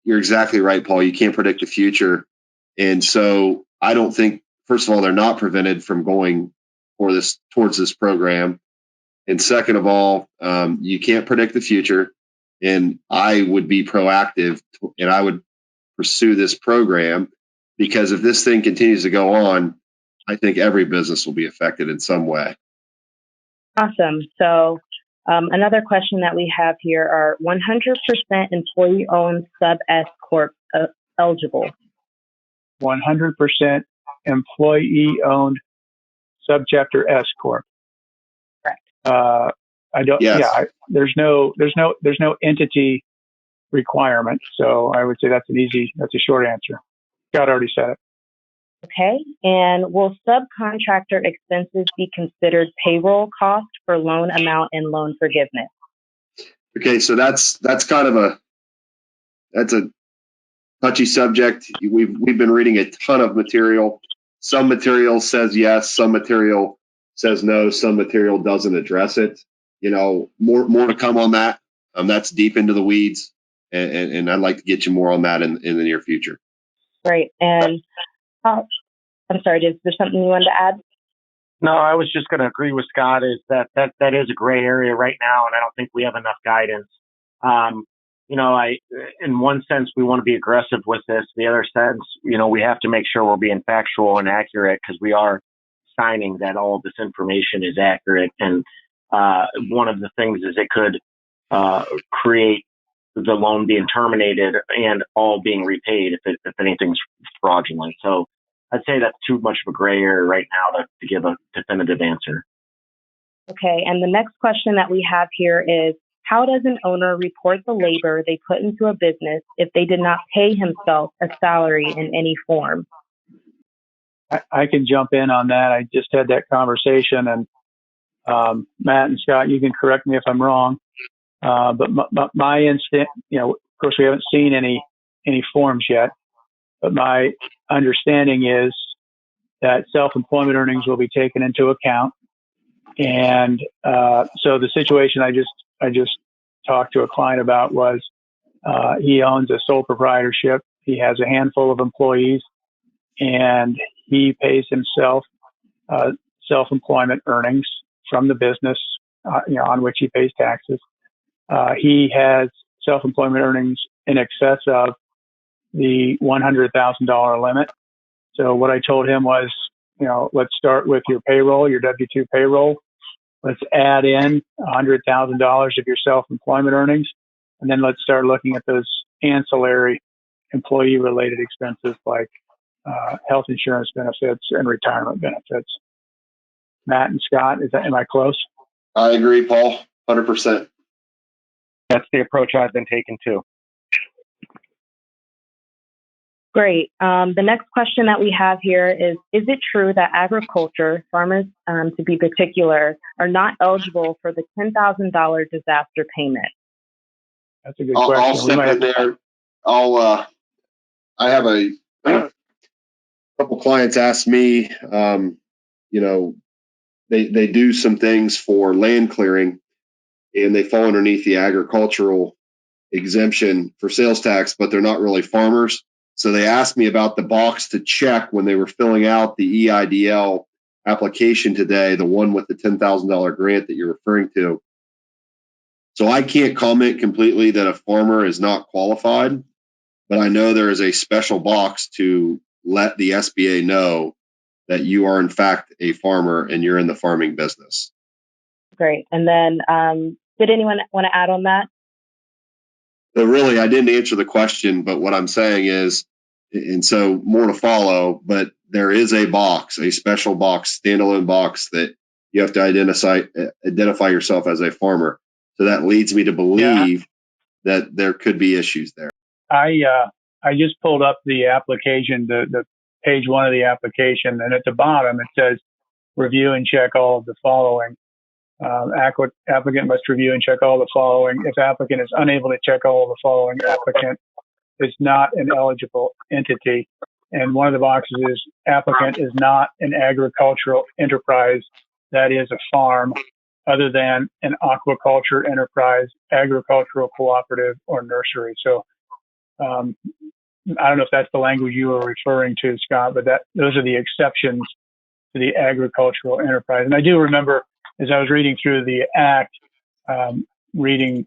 you're exactly right, Paul. You can't predict the future. And so I don't think, first of all, they're not prevented from going towards this program. And second of all, you can't predict the future. And I would be proactive and I would pursue this program because if this thing continues to go on, I think every business will be affected in some way. Awesome. So another question that we have here are 100% employee-owned sub-S Corp eligible? 100% employee-owned subchapter S Corp. Correct. I don't. Yes. Yeah. There's no entity requirement. So I would say that's a short answer. Scott already said it. Okay. And will subcontractor expenses be considered payroll cost for loan amount and loan forgiveness? Okay. So that's kind of a touchy subject. We've been reading a ton of material. Some material says yes, some material says no, some material doesn't address it. More to come on that. That's deep into the weeds, and I'd like to get you more on that in the near future. Right. And I'm sorry, is there something you wanted to add? No, I was just going to agree with Scott. Is that is a gray area right now, and I don't think we have enough guidance. In one sense, we want to be aggressive with this. The other sense, we have to make sure we're being factual and accurate because we are signing that all of this information is accurate. And one of the things is it could create the loan being terminated and all being repaid if anything's fraudulent. So I'd say that's too much of a gray area right now to give a definitive answer. Okay. And the next question that we have here is, how does an owner report the labor they put into a business if they did not pay himself a salary in any form? I can jump in on that. I just had that conversation, and Matt and Scott, you can correct me if I'm wrong. But my instinct, of course, we haven't seen any forms yet, but my understanding is that self-employment earnings will be taken into account. And so the situation I just talked to a client about was he owns a sole proprietorship. He has a handful of employees, and he pays himself self-employment earnings from the business, on which he pays taxes. He has self-employment earnings in excess of the $100,000 limit. So what I told him was, let's start with your payroll, your W-2 payroll. Let's add in $100,000 of your self-employment earnings, and then let's start looking at those ancillary employee-related expenses like health insurance benefits and retirement benefits. Matt and Scott, am I close? I agree, Paul, 100%. That's the approach I've been taking too. Great. The next question that we have here is it true that agriculture, farmers to be particular, are not eligible for the $10,000 disaster payment? That's a good question. I'll step in there. I have a couple clients ask me, they do some things for land clearing and they fall underneath the agricultural exemption for sales tax, but they're not really farmers. So they asked me about the box to check when they were filling out the EIDL application today, the one with the $10,000 grant that you're referring to. So I can't comment completely that a farmer is not qualified, but I know there is a special box to let the SBA know that you are in fact a farmer and you're in the farming business. Great. And then did anyone want to add on that? So really, I didn't answer the question, but what I'm saying is, and so more to follow, but there is a box, a special box, standalone box that you have to identify yourself as a farmer. So that leads me to believe that there could be issues there. I just pulled up the application, the page one of the application, and at the bottom it says review and check all of the following. Applicant must review and check all the following. If applicant is unable to check all the following, applicant is not an eligible entity. And one of the boxes is applicant is not an agricultural enterprise, that is a farm, other than an aquaculture enterprise, agricultural cooperative, or nursery. So I don't know if that's the language you were referring to, Scott, but those are the exceptions to the agricultural enterprise. And I do remember, as I was reading through the Act, reading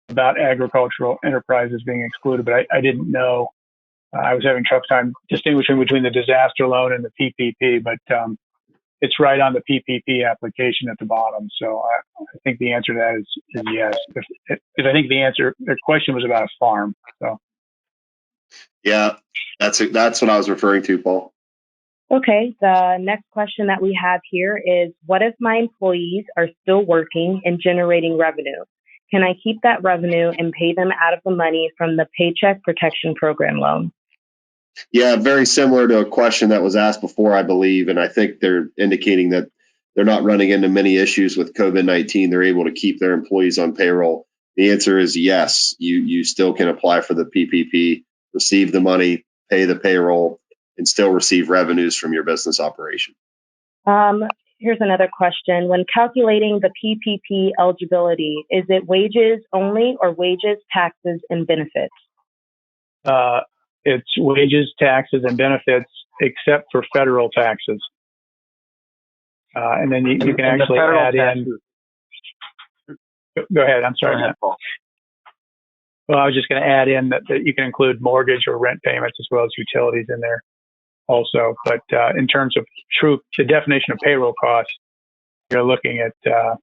about agricultural enterprises being excluded, but I didn't know. I was having tough time distinguishing between the disaster loan and the PPP, but it's right on the PPP application at the bottom. So I think the answer to that is yes. Because I think the question was about a farm. So yeah, that's what I was referring to, Paul. Okay, the next question that we have here is, what if my employees are still working and generating revenue? Can I keep that revenue and pay them out of the money from the Paycheck Protection Program loan? Yeah, very similar to a question that was asked before, I believe. And I think they're indicating that they're not running into many issues with COVID-19. They're able to keep their employees on payroll. The answer is yes. You still can apply for the PPP, receive the money, pay the payroll, and still receive revenues from your business operation. Here's another question. When calculating the PPP eligibility, is it wages only or wages, taxes, and benefits? It's wages, taxes, and benefits, except for federal taxes. And then you can actually add in. Go ahead. I'm sorry. Go ahead, Paul. Well, I was just going to add in that you can include mortgage or rent payments as well as utilities in there also. But in terms of the definition of payroll costs, you're looking at, I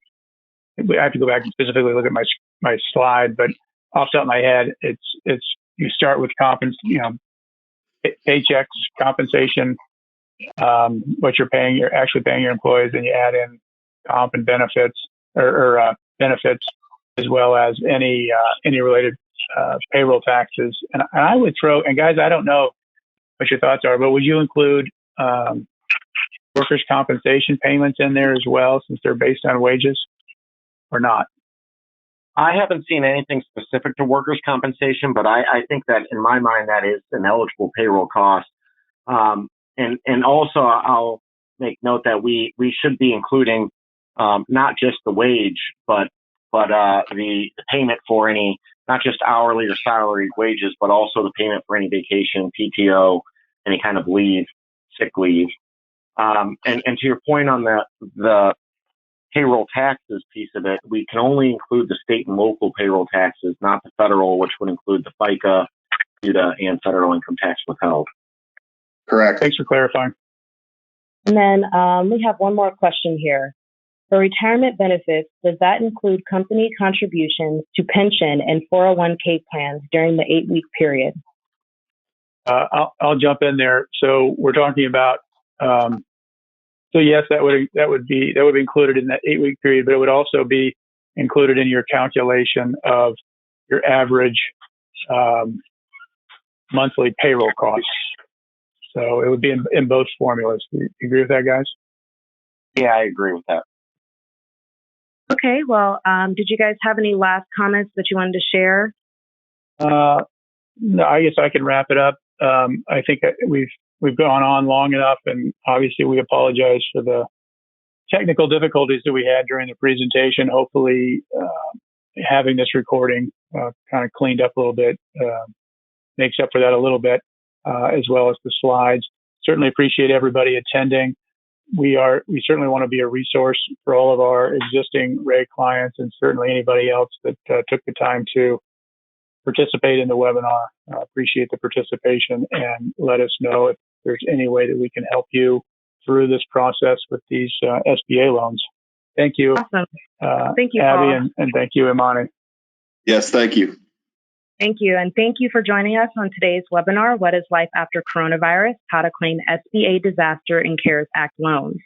have to go back and specifically look at my slide, but off the top of my head, it's you start with paychecks, compensation, what you're actually paying your employees, and you add in comp and benefits or benefits, as well as any related payroll taxes. And I would throw, and guys, I don't know what your thoughts are, but would you include workers' compensation payments in there as well, since they're based on wages, or not? I haven't seen anything specific to workers' compensation, but I think that in my mind that is an eligible payroll cost. And also I'll make note that we should be including not just the wage, but the payment for any, not just hourly or salaried wages, but also the payment for any vacation, PTO, any kind of leave, sick leave. And to your point on the payroll taxes piece of it, we can only include the state and local payroll taxes, not the federal, which would include the FICA, FUTA, and federal income tax withheld. Correct. Thanks for clarifying. And then we have one more question here. For retirement benefits, does that include company contributions to pension and 401k plans during the 8-week period? I'll jump in there. So we're talking about, so yes, that would be included in that 8-week period, but it would also be included in your calculation of your average monthly payroll costs. So it would be in both formulas. Do you agree with that, guys? Yeah, I agree with that. Okay, well, did you guys have any last comments that you wanted to share? No, I guess I can wrap it up. I think we've gone on long enough, and obviously we apologize for the technical difficulties that we had during the presentation. Hopefully, having this recording kind of cleaned up a little bit makes up for that a little bit, as well as the slides. Certainly appreciate everybody attending. We certainly want to be a resource for all of our existing Ray clients, and certainly anybody else that took the time to participate in the webinar. Appreciate the participation, and let us know if there's any way that we can help you through this process with these SBA loans. Thank you. Awesome. Thank you, Abby, Paul. and thank you, Imani. Yes, thank you. Thank you. And thank you for joining us on today's webinar, What is Life After Coronavirus? How to Claim SBA Disaster and CARES Act Loans.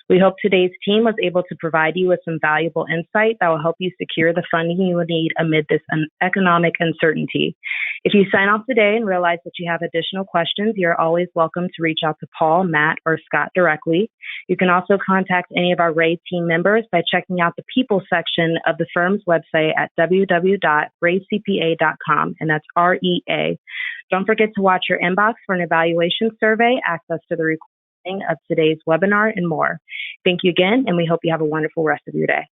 We hope today's team was able to provide you with some valuable insight that will help you secure the funding you will need amid this economic uncertainty. If you sign off today and realize that you have additional questions, you're always welcome to reach out to Paul, Matt, or Scott directly. You can also contact any of our Ray team members by checking out the People section of the firm's website at www.raycpa.com, and that's REA. Don't forget to watch your inbox for an evaluation survey, access to the recording of today's webinar, and more. Thank you again, and we hope you have a wonderful rest of your day.